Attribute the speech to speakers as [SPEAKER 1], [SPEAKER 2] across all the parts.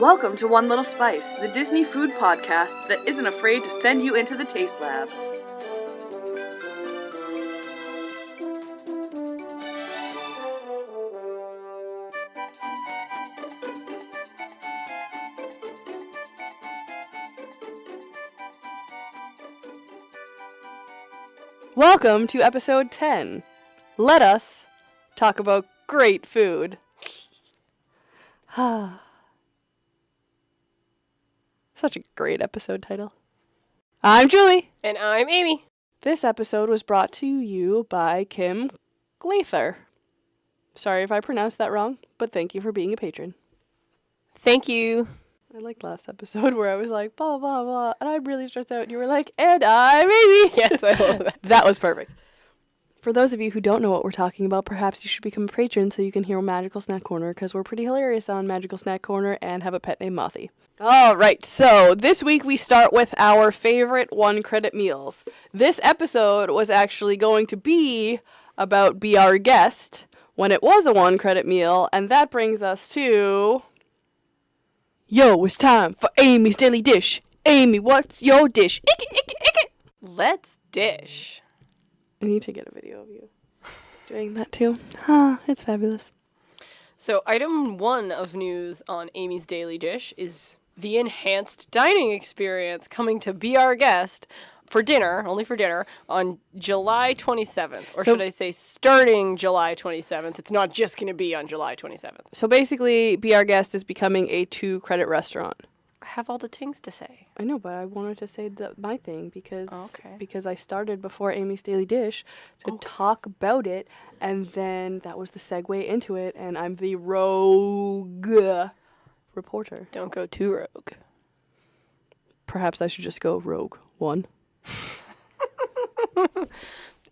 [SPEAKER 1] Welcome to One Little Spice, the Disney food podcast that isn't afraid to send you into the taste lab.
[SPEAKER 2] Welcome to episode 10. Let us talk about great food. Such a great episode title. I'm Julie.
[SPEAKER 3] And I'm Amy.
[SPEAKER 2] This episode was brought to you by Kim Glather. Sorry if I pronounced that wrong, but thank you for being a patron.
[SPEAKER 3] Thank you.
[SPEAKER 2] I liked last episode where I was like, blah, blah, blah, and I'm really stressed out, and you were like, and I'm Amy.
[SPEAKER 3] Yes, I love that.
[SPEAKER 2] That was perfect. For those of you who don't know what we're talking about, perhaps you should become a patron so you can hear Magical Snack Corner, because we're pretty hilarious on Magical Snack Corner and have a pet named Mothy. All right, so this week we start with our favorite one-credit meals. This episode was actually going to be about Be Our Guest when it was a one-credit meal, and that brings us to... Yo, it's time for Amy's Daily Dish. Amy, what's your dish?
[SPEAKER 3] Let's dish.
[SPEAKER 2] I need to get a video of you doing that too. It's fabulous.
[SPEAKER 3] So item 1 of news on Amy's Daily Dish is the enhanced dining experience coming to Be Our Guest for dinner, only for dinner, on July 27th. Or should I say starting July 27th. It's not just going to be on July 27th.
[SPEAKER 2] So basically, Be Our Guest is becoming a 2-credit restaurant.
[SPEAKER 3] I have all the things to say.
[SPEAKER 2] I know, but I wanted to say my thing because
[SPEAKER 3] Okay.
[SPEAKER 2] because I started before Amy's Daily Dish to talk about it, and then that was the segue into it, and I'm the rogue reporter.
[SPEAKER 3] Don't go too rogue.
[SPEAKER 2] Perhaps I should just go rogue 1.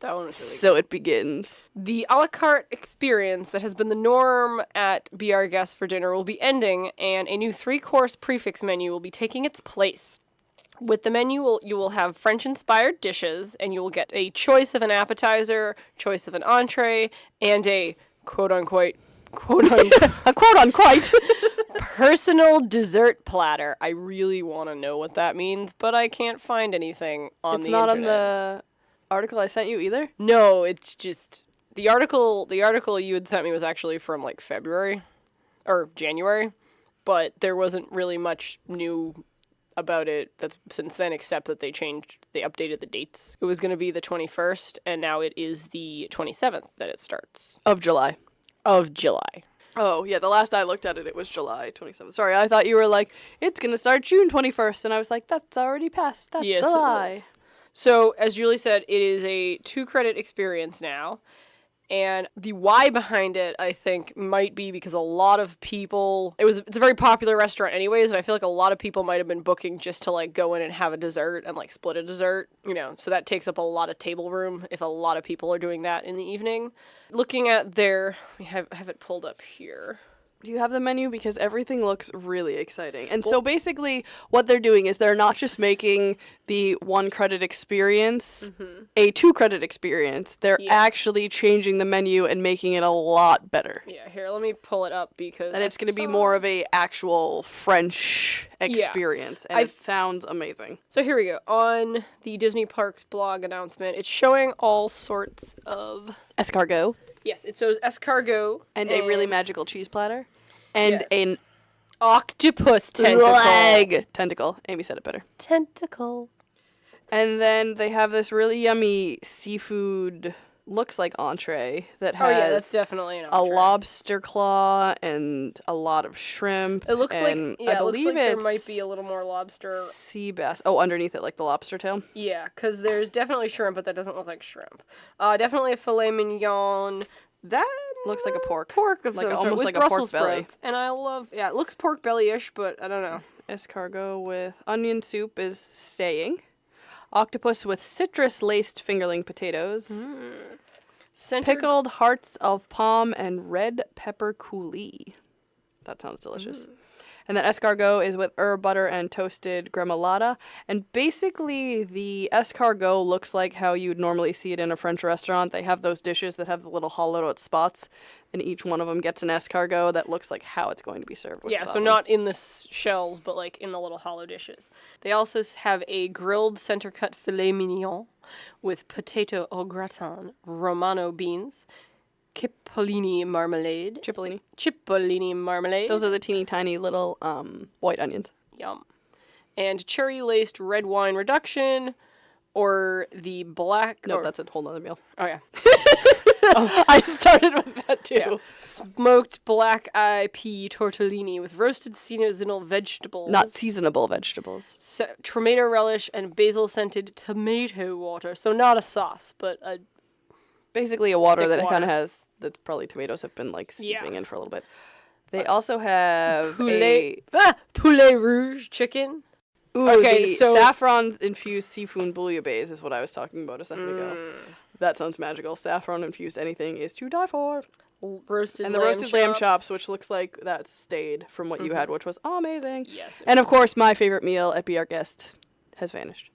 [SPEAKER 3] That one was really
[SPEAKER 2] So it begins.
[SPEAKER 3] The a la carte experience that has been the norm at Be Our Guest for dinner will be ending, and a new 3-course prefix menu will be taking its place. With the menu, you will have French-inspired dishes, and you will get a choice of an appetizer, choice of an entree, and a quote-unquote,
[SPEAKER 2] A quote-unquote.
[SPEAKER 3] personal dessert platter. I really want to know what that means, but I can't find anything on the internet.
[SPEAKER 2] It's not on the article I sent you either?
[SPEAKER 3] No, it's just the article you had sent me was actually from like February or January, but there wasn't really much new about it that's since then except that they updated the dates. It was going to be the 21st and now it is the 27th that it starts.
[SPEAKER 2] Of July.
[SPEAKER 3] Oh,
[SPEAKER 2] yeah, the last I looked at it, it was July 27th. Sorry, I thought you were like, it's going to start June 21st, and I was like, that's already passed. That's
[SPEAKER 3] Yes,
[SPEAKER 2] a
[SPEAKER 3] it
[SPEAKER 2] lie.
[SPEAKER 3] So, as Julie said, it is a 2-credit experience now. And the why behind it, I think, might be because a lot of people... It's a very popular restaurant anyways, and I feel like a lot of people might have been booking just to, like, go in and have a dessert and, like, split a dessert, you know. So that takes up a lot of table room if a lot of people are doing that in the evening. Looking at their... I have it pulled up here.
[SPEAKER 2] Do you have the menu? Because everything looks really exciting. And so basically what they're doing is they're not just making the 1-credit experience a 2-credit experience. They're actually changing the menu and making it a lot better.
[SPEAKER 3] Yeah, here, let me pull it up because...
[SPEAKER 2] And it's going to be more of a actual French experience. And it sounds amazing.
[SPEAKER 3] So here we go. On the Disney Parks blog announcement, it's showing all sorts of...
[SPEAKER 2] Escargot.
[SPEAKER 3] Yes, it shows escargot.
[SPEAKER 2] And a really magical cheese platter. And an
[SPEAKER 3] octopus tentacle.
[SPEAKER 2] leg tentacle. Amy said it better.
[SPEAKER 3] Tentacle.
[SPEAKER 2] And then they have this really yummy seafood, looks like entree, that has
[SPEAKER 3] that's definitely an
[SPEAKER 2] a
[SPEAKER 3] entree.
[SPEAKER 2] lobster claw and a lot of shrimp.
[SPEAKER 3] It looks
[SPEAKER 2] I believe
[SPEAKER 3] there might be a little more lobster.
[SPEAKER 2] Sea bass. Oh, underneath it, like the lobster tail?
[SPEAKER 3] Yeah, because there's definitely shrimp, but that doesn't look like shrimp. Definitely a filet mignon. That
[SPEAKER 2] looks like a pork.
[SPEAKER 3] Pork of
[SPEAKER 2] like
[SPEAKER 3] some sort,
[SPEAKER 2] almost
[SPEAKER 3] with
[SPEAKER 2] like
[SPEAKER 3] Brussels
[SPEAKER 2] a pork belly.
[SPEAKER 3] sprouts. And I love, it looks pork belly-ish, but I don't know.
[SPEAKER 2] Escargot with onion soup is staying. Octopus with citrus-laced fingerling potatoes. Pickled hearts of palm and red pepper coulis. That sounds delicious. And then escargot is with herb butter and toasted gremolata. And basically, the escargot looks like how you'd normally see it in a French restaurant. They have those dishes that have the little hollowed out spots, and each one of them gets an escargot that looks like how it's going to be served.
[SPEAKER 3] Yeah, so not in the shells, but like in the little hollow dishes. They also have a grilled center cut filet mignon with potato au gratin, Romano beans, Cipollini marmalade. Cipollini marmalade.
[SPEAKER 2] Those are the teeny tiny little white onions.
[SPEAKER 3] Yum. And cherry-laced red wine reduction, or the black...
[SPEAKER 2] No, that's a whole nother meal.
[SPEAKER 3] Oh, yeah.
[SPEAKER 2] I started with that, too.
[SPEAKER 3] Yeah. Smoked black eye pea tortellini with roasted seasonal vegetables.
[SPEAKER 2] Not seasonable vegetables.
[SPEAKER 3] Tomato relish and basil-scented tomato water. So not a sauce, but a...
[SPEAKER 2] Basically a water that
[SPEAKER 3] water.
[SPEAKER 2] kind of has... that probably tomatoes have been, like, steeping in for a little bit. They also have poulet
[SPEAKER 3] rouge chicken.
[SPEAKER 2] Ooh,
[SPEAKER 3] okay, so
[SPEAKER 2] saffron-infused seafood bouillabaisse is what I was talking about a second ago. That sounds magical. Saffron-infused anything is to die for.
[SPEAKER 3] Roasted
[SPEAKER 2] and the roasted lamb chops, which looks like that stayed from what you had, which was amazing.
[SPEAKER 3] Yes.
[SPEAKER 2] And of course, my favorite meal at Be Our Guest has vanished.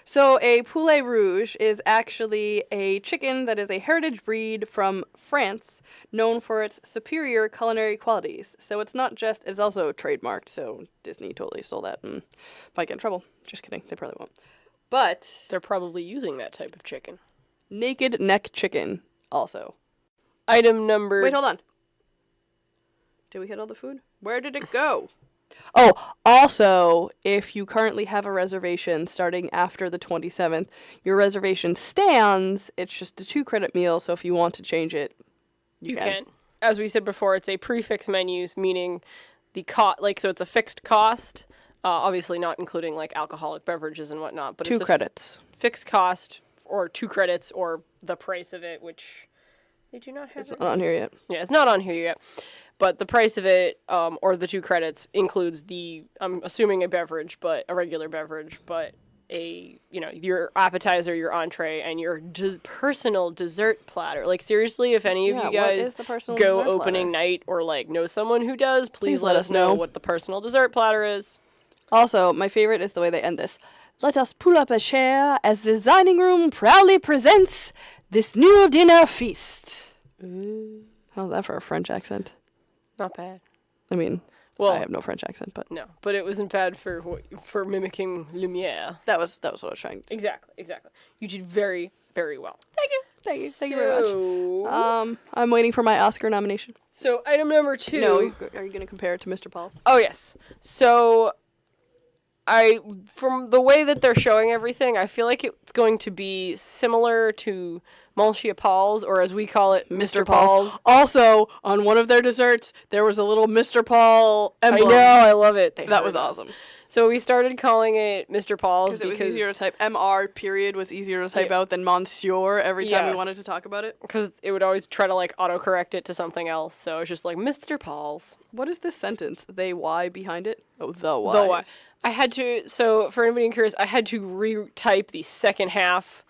[SPEAKER 2] So a poulet rouge is actually a chicken that is a heritage breed from France, known for its superior culinary qualities. So it's not just, it's also trademarked, so Disney totally stole that and might get in trouble. Just kidding, they probably won't. But
[SPEAKER 3] they're probably using that type of chicken.
[SPEAKER 2] Naked neck chicken, also.
[SPEAKER 3] Item number...
[SPEAKER 2] Wait, hold on. Did we hit all the food? Where did it go? Oh, also, if you currently have a reservation starting after the 27th, your reservation stands. It's just a 2-credit meal, so if you want to change it, you can.
[SPEAKER 3] As we said before, it's a prefix menus, meaning the so it's a fixed cost, obviously not including like alcoholic beverages and whatnot, but
[SPEAKER 2] 2
[SPEAKER 3] it's
[SPEAKER 2] credits.
[SPEAKER 3] Fixed cost, or 2 credits, or the price of it, which they do not have.
[SPEAKER 2] It's not on here yet.
[SPEAKER 3] Yeah, it's not on here yet. But the price of it, or the 2 credits, includes I'm assuming a beverage, but a regular beverage, but your appetizer, your entree, and your personal dessert platter. Like, seriously, if any of you guys go opening night or, like, know someone who does, please let us know what the personal dessert platter is.
[SPEAKER 2] Also, my favorite is the way they end this. Let us pull up a chair as the dining room proudly presents this new dinner feast. How's that for a French accent?
[SPEAKER 3] Not bad.
[SPEAKER 2] I mean, I have no French accent, but
[SPEAKER 3] no, but it wasn't bad for mimicking Lumiere.
[SPEAKER 2] That was what I was trying to.
[SPEAKER 3] Exactly. You did very, very well.
[SPEAKER 2] Thank you very much. I'm waiting for my Oscar nomination.
[SPEAKER 3] So item number 2.
[SPEAKER 2] No, are you going to compare it to Mr. Paul's?
[SPEAKER 3] Oh yes. So from the way that they're showing everything, I feel like it's going to be similar to Monsieur Paul's, or as we call it, Mr. Paul's.
[SPEAKER 2] Also, on one of their desserts, there was a little Mr. Paul emblem.
[SPEAKER 3] I know, I love it.
[SPEAKER 2] That was awesome.
[SPEAKER 3] So we started calling it Mr. Paul's
[SPEAKER 2] because it was easier to type. MR period was easier to type out than Monsieur every time we wanted to talk about it.
[SPEAKER 3] Because it would always try to like autocorrect it to something else. So it's just like Mr. Paul's.
[SPEAKER 2] What is this sentence? They Y behind it? Oh, the Y.
[SPEAKER 3] The Y. I had to. So for anybody curious, I had to retype the second half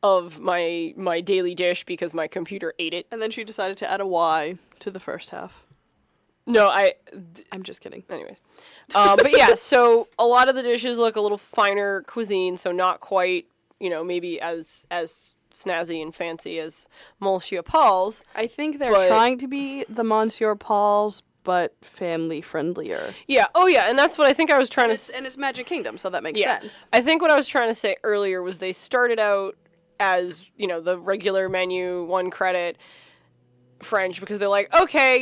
[SPEAKER 3] of my daily dish because my computer ate it.
[SPEAKER 2] And then she decided to add a Y to the first half.
[SPEAKER 3] No,
[SPEAKER 2] I'm just kidding.
[SPEAKER 3] Anyways. But yeah, so a lot of the dishes look a little finer cuisine, so not quite, maybe as snazzy and fancy as Monsieur Paul's.
[SPEAKER 2] I think they're trying to be the Monsieur Paul's, but family friendlier.
[SPEAKER 3] Yeah, and that's what I think I was trying to...
[SPEAKER 2] And it's Magic Kingdom, so that makes sense.
[SPEAKER 3] I think what I was trying to say earlier was they started out as, the regular menu, 1 credit, French, because they're like, okay,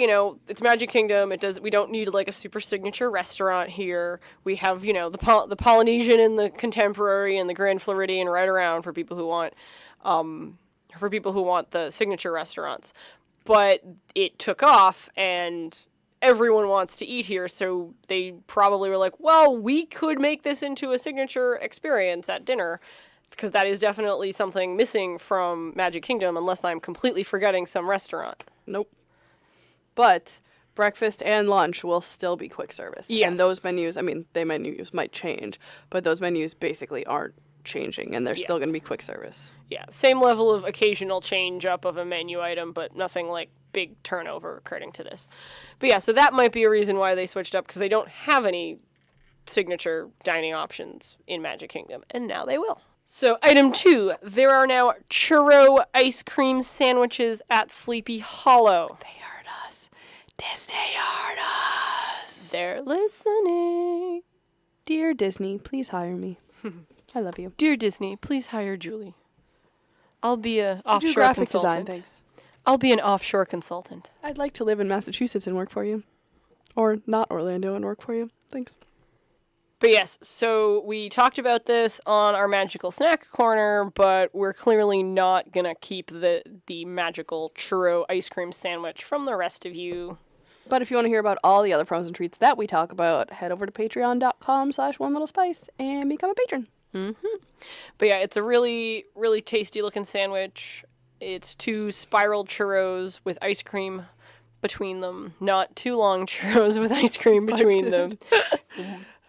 [SPEAKER 3] it's Magic Kingdom. We don't need like a super signature restaurant here. We have, the Polynesian and the Contemporary and the Grand Floridian right around for people who want the signature restaurants. But it took off and everyone wants to eat here, so they probably were like, well, we could make this into a signature experience at dinner. Because that is definitely something missing from Magic Kingdom, unless I'm completely forgetting some restaurant.
[SPEAKER 2] Nope. But breakfast and lunch will still be quick service.
[SPEAKER 3] Yes.
[SPEAKER 2] And those menus, menus might change, but those menus basically aren't changing, and they're still going to be quick service.
[SPEAKER 3] Yeah, same level of occasional change up of a menu item, but nothing like big turnover according to this. But yeah, so that might be a reason why they switched up, because they don't have any signature dining options in Magic Kingdom, and now they will. So item 2, there are now churro ice cream sandwiches at Sleepy Hollow.
[SPEAKER 2] They heard us. Disney heard us.
[SPEAKER 3] They're listening.
[SPEAKER 2] Dear Disney, please hire me. I love you.
[SPEAKER 3] Dear Disney, please hire Julie. I'll be a
[SPEAKER 2] Do
[SPEAKER 3] offshore
[SPEAKER 2] graphic
[SPEAKER 3] consultant.
[SPEAKER 2] design, thanks.
[SPEAKER 3] I'll be an offshore consultant.
[SPEAKER 2] I'd like to live in Massachusetts and work for you. Or not Orlando and work for you. Thanks.
[SPEAKER 3] But yes, so we talked about this on our Magical Snack Corner, but we're clearly not going to keep the magical churro ice cream sandwich from the rest of you.
[SPEAKER 2] But if you want to hear about all the other frozen treats that we talk about, head over to patreon.com/onelittlespice and become a patron.
[SPEAKER 3] Mm-hmm. But yeah, it's a really, really tasty looking sandwich. It's 2 spiral churros with ice cream between them. Not too long churros with ice cream between them.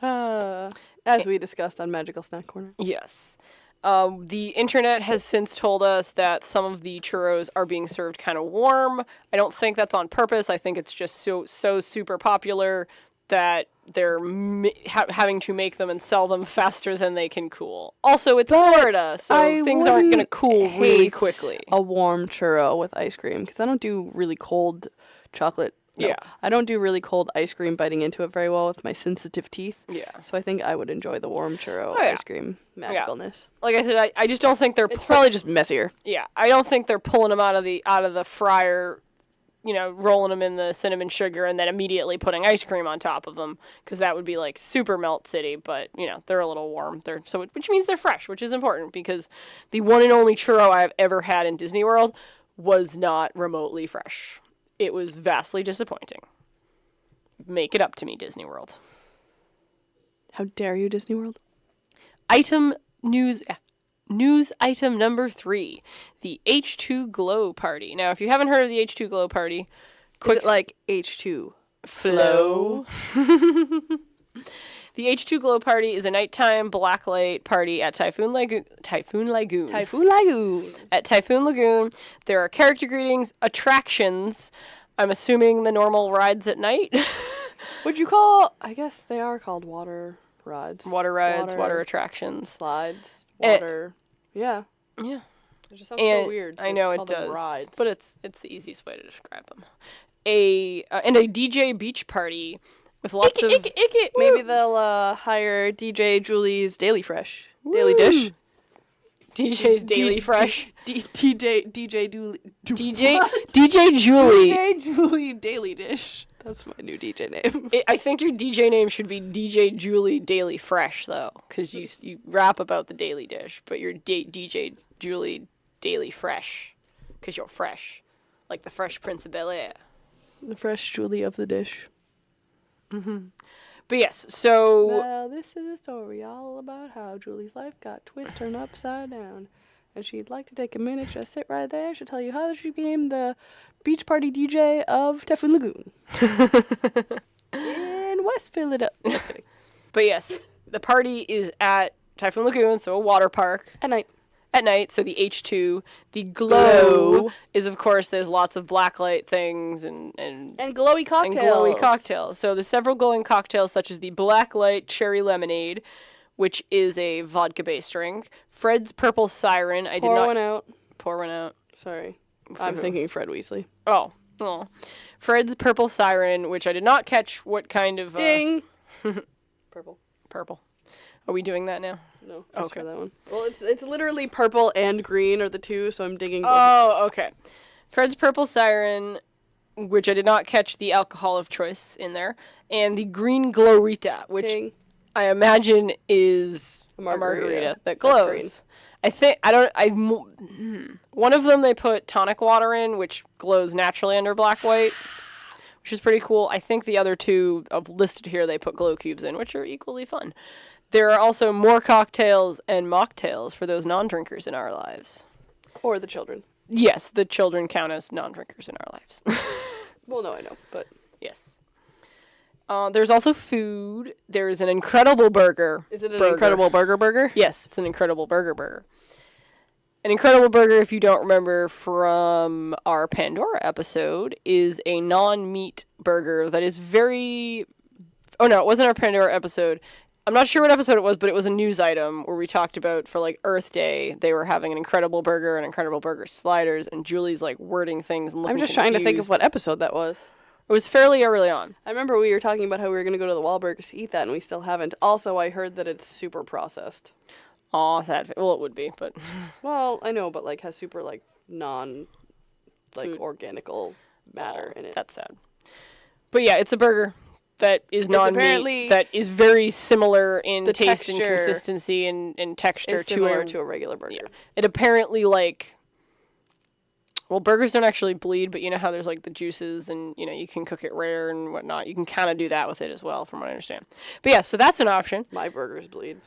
[SPEAKER 2] As we discussed on Magical Snack Corner.
[SPEAKER 3] Yes. The internet has since told us that some of the churros are being served kind of warm. I don't think that's on purpose. I think it's just so super popular that they're having to make them and sell them faster than they can cool. Also, it's Florida, so things aren't going to cool really quickly.
[SPEAKER 2] A warm churro with ice cream, because I don't do really cold chocolate. No,
[SPEAKER 3] yeah.
[SPEAKER 2] I don't do really cold ice cream biting into it very well with my sensitive teeth.
[SPEAKER 3] Yeah.
[SPEAKER 2] So I think I would enjoy the warm churro ice cream magicalness.
[SPEAKER 3] Yeah. Like I said, I just don't think they're...
[SPEAKER 2] It's probably just messier.
[SPEAKER 3] Yeah. I don't think they're pulling them out of the fryer, you know, rolling them in the cinnamon sugar and then immediately putting ice cream on top of them, because that would be like super melt city, but you know, they're a little warm. Which means they're fresh, which is important, because the one and only churro I've ever had in Disney World was not remotely fresh. It was vastly disappointing. Make it up to me, Disney World.
[SPEAKER 2] How dare you, Disney World?
[SPEAKER 3] News item number 3, the H2 Glow Party. Now, if you haven't heard of the H2 Glow Party,
[SPEAKER 2] Is it like H2
[SPEAKER 3] Flow? The H2 Glow Party is a nighttime blacklight party at Typhoon Lagoon. At Typhoon Lagoon, there are character greetings, attractions. I'm assuming the normal rides at night.
[SPEAKER 2] I guess they are called water rides.
[SPEAKER 3] Water rides, water attractions.
[SPEAKER 2] Slides, water. Yeah.
[SPEAKER 3] Yeah.
[SPEAKER 2] It just sounds so weird.
[SPEAKER 3] I know
[SPEAKER 2] it
[SPEAKER 3] does.
[SPEAKER 2] Rides.
[SPEAKER 3] But it's the easiest way to describe them. And a DJ beach party with lots of...
[SPEAKER 2] Maybe they'll hire DJ Julie's Daily Fresh. Daily Dish.
[SPEAKER 3] DJ's Daily Fresh.
[SPEAKER 2] DJ Julie Daily Dish. That's my new DJ name.
[SPEAKER 3] I think your DJ name should be DJ Julie Daily Fresh, though, because you rap about the Daily Dish, but you're DJ Julie Daily Fresh, because you're fresh, like the Fresh Prince of Bel-Air.
[SPEAKER 2] The Fresh Julie of the Dish.
[SPEAKER 3] Mm-hmm. But yes, so...
[SPEAKER 2] Well, this is a story all about how Julie's life got turned upside down. And she'd like to take a minute, just sit right there. She'll tell you how she became the beach party DJ of Typhoon Lagoon. In West Philadelphia. Just kidding.
[SPEAKER 3] But yes, the party is at Typhoon Lagoon, so a water park. At night, so the H2. The glow is, of course, there's lots of blacklight things and
[SPEAKER 2] glowy cocktails.
[SPEAKER 3] So there's several glowing cocktails, such as the Blacklight Cherry Lemonade, which is a vodka-based drink. Fred's Purple Siren. Pour one out.
[SPEAKER 2] Sorry. I'm thinking Fred Weasley.
[SPEAKER 3] Oh. Fred's Purple Siren, which I did not catch what kind of...
[SPEAKER 2] Ding!
[SPEAKER 3] Purple. Are we doing that now?
[SPEAKER 2] No, just for that one. Well, it's literally purple and green are the two, so I'm digging both.
[SPEAKER 3] Oh, okay. Fred's Purple Siren, which I did not catch the alcohol of choice in there, and the Green Glorita, which I imagine is a margarita that glows. One of them they put tonic water in, which glows naturally under black white, which is pretty cool. I think the other two listed here they put glow cubes in, which are equally fun. There are also more cocktails and mocktails for those non-drinkers in our lives.
[SPEAKER 2] Or the children.
[SPEAKER 3] Yes, the children count as non-drinkers in our lives.
[SPEAKER 2] Well, no, I know, but...
[SPEAKER 3] Yes. There's also food. There's an incredible burger.
[SPEAKER 2] Is it an incredible burger?
[SPEAKER 3] Yes, it's an incredible burger. An incredible burger, if you don't remember from our Pandora episode, is a non-meat burger that is very... Oh, no, it wasn't our Pandora episode. I'm not sure what episode it was, but it was a news item where we talked about, for, like, Earth Day, they were having an incredible burger and incredible burger sliders, and Julie's, like, wording things and looking
[SPEAKER 2] I'm just trying to think of what episode that was.
[SPEAKER 3] It was fairly early on.
[SPEAKER 2] I remember we were talking about how we were going to go to the Wahlburgers to eat that, and we still haven't. Also, I heard that it's super processed.
[SPEAKER 3] Aw, sad. Well, it would be, but...
[SPEAKER 2] Well, I know, but, like, has super, like,
[SPEAKER 3] Food.
[SPEAKER 2] organical matter in it.
[SPEAKER 3] That's sad. But yeah, it's a burger that is non-meat, that is very similar in taste and consistency and texture
[SPEAKER 2] to a regular burger.
[SPEAKER 3] Yeah. It apparently, like... Well, burgers don't actually bleed, but you know how there's, like, the juices and, you know, you can cook it rare and whatnot. You can kind of do that with it as well, from what I understand. But yeah, so that's an option.
[SPEAKER 2] My burgers bleed.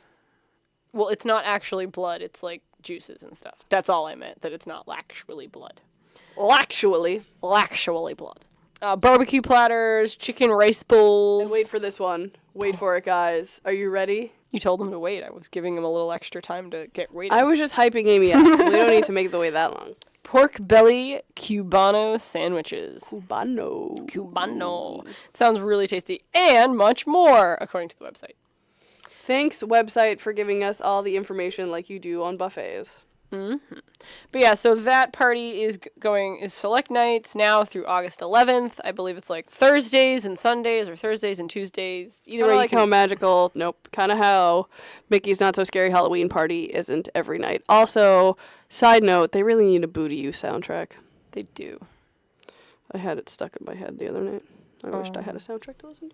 [SPEAKER 3] Well, it's not actually blood. It's, like, juices and stuff. That's all I meant, that it's not actually blood.
[SPEAKER 2] Lactually
[SPEAKER 3] blood. Barbecue platters, chicken rice bowls.
[SPEAKER 2] And wait for this one. Wait for it, guys. Are you ready?
[SPEAKER 3] You told them to wait. I was giving them a little extra time to get ready.
[SPEAKER 2] I was just hyping Amy up. We don't need to make the wait that long.
[SPEAKER 3] Pork belly Cubano sandwiches.
[SPEAKER 2] Cubano.
[SPEAKER 3] Sounds really tasty. And much more, according to the website.
[SPEAKER 2] Thanks, website, for giving us all the information like you do on buffets.
[SPEAKER 3] Mm-hmm. But yeah, so that party is select nights now through August 11th. I believe it's like Thursdays and Sundays or Thursdays and Tuesdays. Either way,
[SPEAKER 2] how magical. Nope. Kind of how Mickey's Not So Scary Halloween Party isn't every night. Also, side note, they really need a Booty You soundtrack.
[SPEAKER 3] They do.
[SPEAKER 2] I had it stuck in my head the other night. I wished I had a soundtrack to listen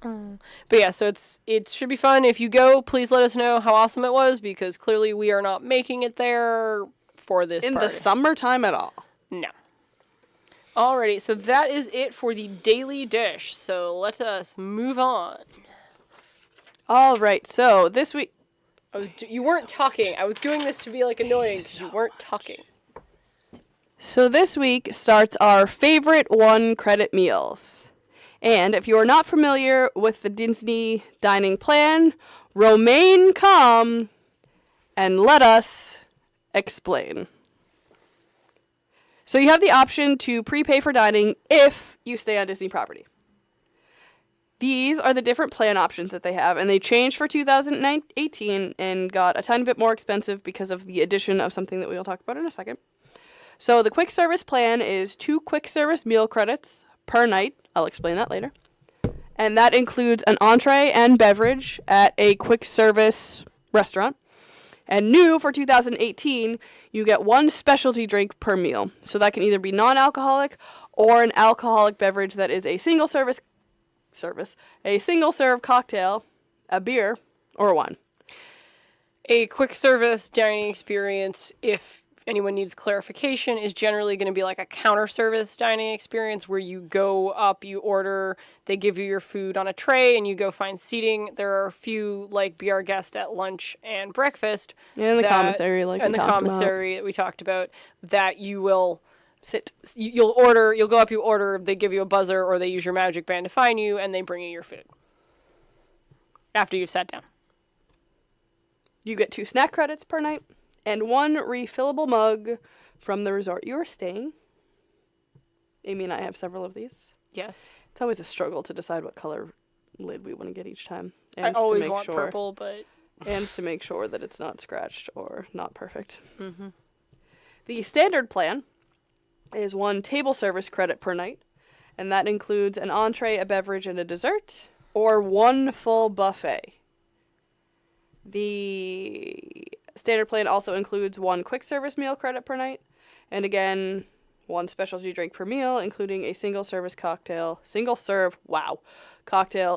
[SPEAKER 2] to.
[SPEAKER 3] But yeah, so it should be fun. If you go, please let us know how awesome it was, because clearly we are not making it there for this
[SPEAKER 2] in
[SPEAKER 3] party.
[SPEAKER 2] the summertime at all.
[SPEAKER 3] No. Alrighty, so that is it for the daily dish. So let us move on.
[SPEAKER 2] All right, so this week...
[SPEAKER 3] You weren't talking. I was doing this to be, like, annoying because you weren't talking.
[SPEAKER 2] So this week starts our favorite one-credit meals. And if you are not familiar with the Disney dining plan, Romaine, come and let us explain. So you have the option to prepay for dining if you stay on Disney property. These are the different plan options that they have, and they changed for 2018 and got a tiny bit more expensive because of the addition of something that we'll talk about in a second. So the quick service plan is 2 quick service meal credits per night. I'll explain that later. And that includes an entree and beverage at a quick service restaurant. And new for 2018, you get 1 specialty drink per meal. So that can either be non-alcoholic or an alcoholic beverage that is a single serve cocktail, a beer, or a wine.
[SPEAKER 3] A quick service dining experience, if anyone needs clarification, is generally going to be like a counter service dining experience where you go up, you order, they give you your food on a tray, and you go find seating. There are a few, like Be Our Guest at lunch and breakfast.
[SPEAKER 2] And the commissary,
[SPEAKER 3] that we talked about, that you will sit. You'll go up, you order, they give you a buzzer, or they use your magic band to find you, and they bring you your food after you've sat down.
[SPEAKER 2] You get 2 snack credits per night. And 1 refillable mug from the resort you are staying. Amy and I have several of these.
[SPEAKER 3] Yes.
[SPEAKER 2] It's always a struggle to decide what color lid we want to get each time. And
[SPEAKER 3] I always want purple, but...
[SPEAKER 2] And to make sure that it's not scratched or not perfect.
[SPEAKER 3] Mm-hmm.
[SPEAKER 2] The standard plan is 1 table service credit per night. And that includes an entree, a beverage, and a dessert. Or 1 full buffet. The standard plan also includes 1 quick service meal credit per night, and again, 1 specialty drink per meal, including a single serve cocktail,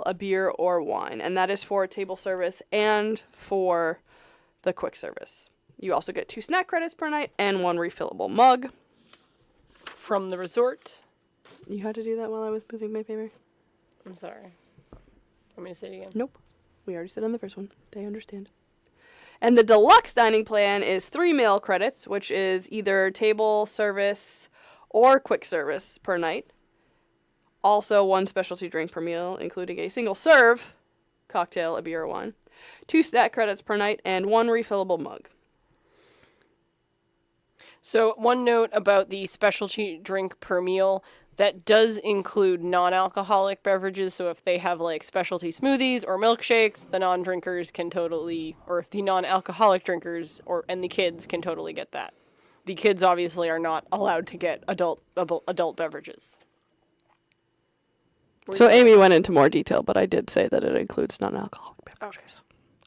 [SPEAKER 2] a beer or wine, and that is for table service and for the quick service. You also get 2 snack credits per night and 1 refillable mug.
[SPEAKER 3] From the resort.
[SPEAKER 2] You had to do that while I was moving my paper?
[SPEAKER 3] I'm sorry. Want me to say it again?
[SPEAKER 2] Nope. We already said on the first one. They understand. And the deluxe dining plan is 3 meal credits, which is either table service or quick service per night. Also, 1 specialty drink per meal, including a single serve cocktail, a beer or wine, 2 snack credits per night, and 1 refillable mug.
[SPEAKER 3] So, one note about the specialty drink per meal, that does include non-alcoholic beverages. So if they have like specialty smoothies or milkshakes, the non-drinkers can totally, or if the non-alcoholic drinkers and the kids can totally get that. The kids obviously are not allowed to get adult beverages.
[SPEAKER 2] So Amy went into more detail, but I did say that it includes non-alcoholic beverages.
[SPEAKER 3] Okay.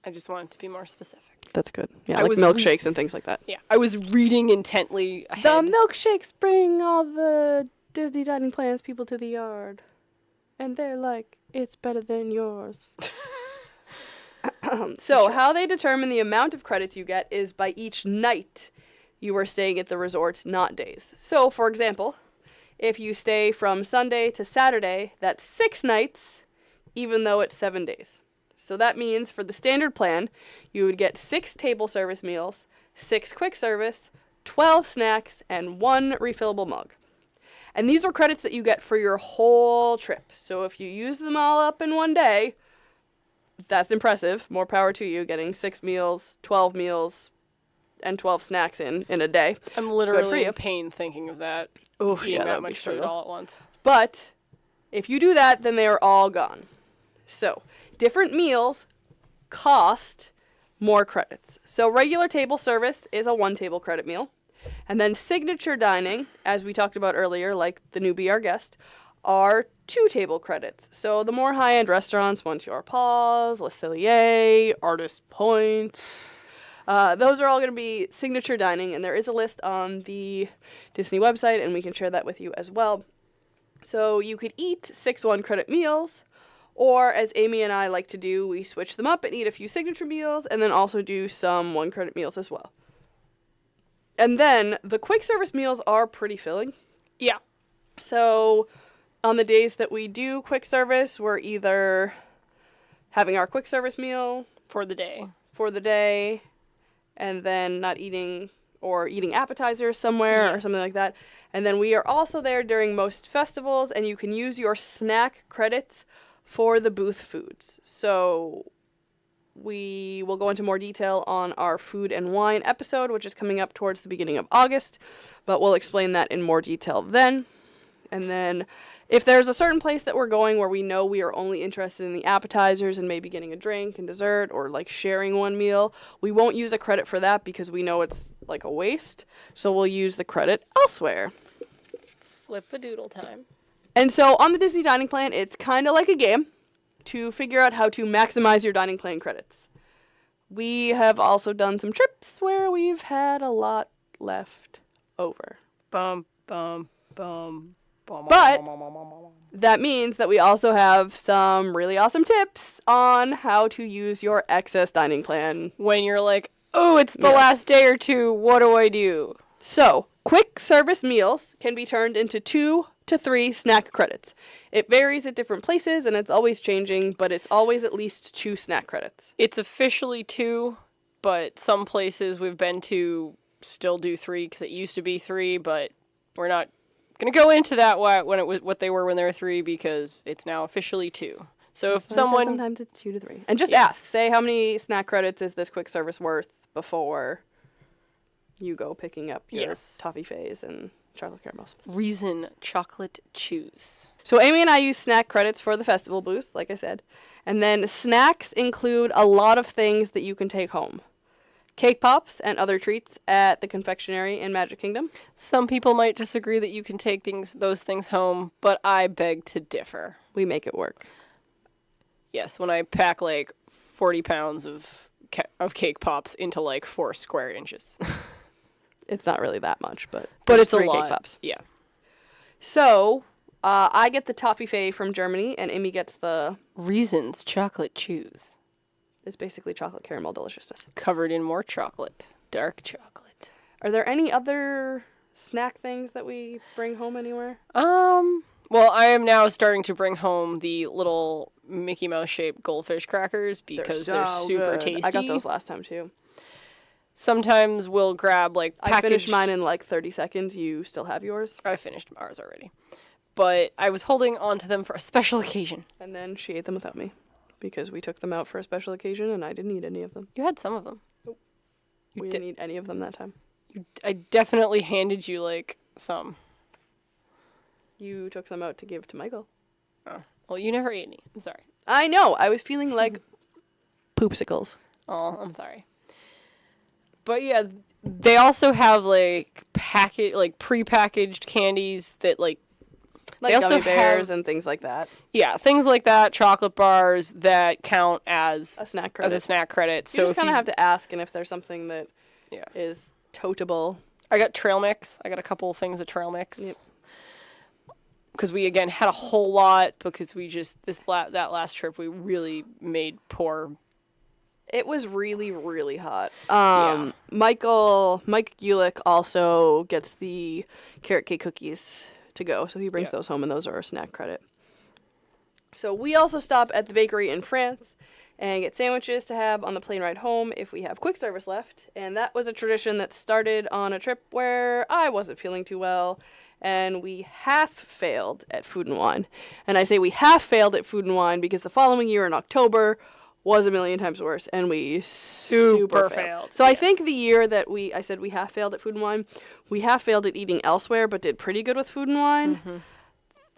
[SPEAKER 3] I just wanted to be more specific.
[SPEAKER 2] That's good. Yeah, like milkshakes and things like that.
[SPEAKER 3] Yeah, I was reading intently ahead.
[SPEAKER 2] The milkshakes bring all the Disney dining plans people to the yard. And they're like, it's better than yours. So how they determine the amount of credits you get is by each night you are staying at the resort, not days. So, for example, if you stay from Sunday to Saturday, that's 6 nights, even though it's 7 days. So that means for the standard plan, you would get 6 table service meals, 6 quick service, 12 snacks, and 1 refillable mug. And these are credits that you get for your whole trip. So if you use them all up in one day, that's impressive. More power to you, getting 6 meals, 12 meals, and 12 snacks in a day.
[SPEAKER 3] I'm literally in pain thinking of that.
[SPEAKER 2] Ooh,
[SPEAKER 3] eating that much food all at once.
[SPEAKER 2] But if you do that, then they are all gone. So different meals cost more credits. So regular table service is a 1 table credit meal. And then signature dining, as we talked about earlier, like the newbie, our guest, are 2 table credits. So the more high-end restaurants, Monsieur Paul's, Le Cellier, Artist Point, those are all going to be signature dining, and there is a list on the Disney website, and we can share that with you as well. So you could eat 6 1-credit meals, or as Amy and I like to do, we switch them up and eat a few signature meals, and then also do some 1-credit meals as well. And then the quick service meals are pretty filling.
[SPEAKER 3] Yeah.
[SPEAKER 2] So on the days that we do quick service, we're either having our quick service meal
[SPEAKER 3] for the day, and then not eating
[SPEAKER 2] or eating appetizers somewhere or something like that. And then we are also there during most festivals, and you can use your snack credits for the booth foods. So we will go into more detail on our food and wine episode, which is coming up towards the beginning of August, but we'll explain that in more detail then. And then if there's a certain place that we're going where we know we are only interested in the appetizers and maybe getting a drink and dessert or like sharing one meal, we won't use a credit for that because we know it's like a waste. So we'll use the credit elsewhere.
[SPEAKER 3] Flip-a-doodle time.
[SPEAKER 2] And so on the Disney dining plan, it's kind of like a game to figure out how to maximize your dining plan credits. We have also done some trips where we've had a lot left over. But that means that we also have some really awesome tips on how to use your excess dining plan.
[SPEAKER 3] When you're like, oh, it's the last day or 2, what do I do?
[SPEAKER 2] So, quick service meals can be turned into 2 to 3 snack credits. It varies at different places and it's always changing, but it's always at least 2 snack credits.
[SPEAKER 3] It's officially 2, but some places we've been to still do 3 because it used to be 3, but we're not going to go into that when it was what they were when they were 3 because it's now officially 2. So if someone
[SPEAKER 2] sometimes it's 2 to 3. And just ask, say how many snack credits is this quick service worth before you go picking up your toffee phase and chocolate caramels.
[SPEAKER 3] Reason chocolate choose.
[SPEAKER 2] So Amy and I use snack credits for the festival booths, like I said. And then snacks include a lot of things that you can take home. Cake pops and other treats at the confectionery in Magic Kingdom.
[SPEAKER 3] Some people might disagree that you can take those things home, but I beg to differ.
[SPEAKER 2] We make it work.
[SPEAKER 3] Yes, when I pack like 40 pounds of cake pops into like 4 square inches.
[SPEAKER 2] It's not really that much, but
[SPEAKER 3] it's a
[SPEAKER 2] 3
[SPEAKER 3] lot.
[SPEAKER 2] Cake pops.
[SPEAKER 3] Yeah.
[SPEAKER 2] So, I get the Toffifee from Germany, and Amy gets the
[SPEAKER 3] Reasons chocolate choose.
[SPEAKER 2] It's basically chocolate caramel deliciousness.
[SPEAKER 3] Covered in more chocolate. Dark chocolate.
[SPEAKER 2] Are there any other snack things that we bring home anywhere?
[SPEAKER 3] Well, I am now starting to bring home the little Mickey Mouse shaped goldfish crackers because they're super
[SPEAKER 2] good.
[SPEAKER 3] tasty.
[SPEAKER 2] I got those last time too.
[SPEAKER 3] Sometimes we'll grab like packaged...
[SPEAKER 2] I finished mine in like 30 seconds. You still have yours?
[SPEAKER 3] I finished ours already. but I was holding on to them for a special occasion.
[SPEAKER 2] And then she ate them without me because we took them out for a special occasion and I didn't eat any of them.
[SPEAKER 3] You had some of them.
[SPEAKER 2] We didn't eat any of them that time.
[SPEAKER 3] I definitely handed you, like, some.
[SPEAKER 2] You took them out to give to Michael.
[SPEAKER 3] Oh. Well, you never ate any. I'm sorry.
[SPEAKER 2] I know. I was feeling like poopsicles.
[SPEAKER 3] Oh, I'm sorry. But yeah, they also have, like, pre-packaged candies that, like
[SPEAKER 2] Like
[SPEAKER 3] they also
[SPEAKER 2] gummy bears
[SPEAKER 3] have,
[SPEAKER 2] and things like that.
[SPEAKER 3] Yeah, things like that, chocolate bars that count as
[SPEAKER 2] a snack credit.
[SPEAKER 3] So
[SPEAKER 2] you just kind of have to ask, and if there's something that is toteable.
[SPEAKER 3] I got trail mix. I got a couple of things of trail mix.
[SPEAKER 2] Yep.
[SPEAKER 3] Because we, again, had a whole lot because we just, that last trip, we really made poor.
[SPEAKER 2] It was really, really hot.
[SPEAKER 3] Yeah.
[SPEAKER 2] Mike Gulick also gets the carrot cake cookies to go, so he brings those home, and those are a snack credit. So we also stop at the bakery in France and get sandwiches to have on the plane ride home if we have quick service left. And that was a tradition that started on a trip where I wasn't feeling too well, and we half failed at Food and Wine. And I say we half failed at Food and Wine because the following year in October was a million times worse, and we super failed. So I think the year that I said we half failed at Food and Wine, we half failed at eating elsewhere, but did pretty good with Food and Wine. Mm-hmm.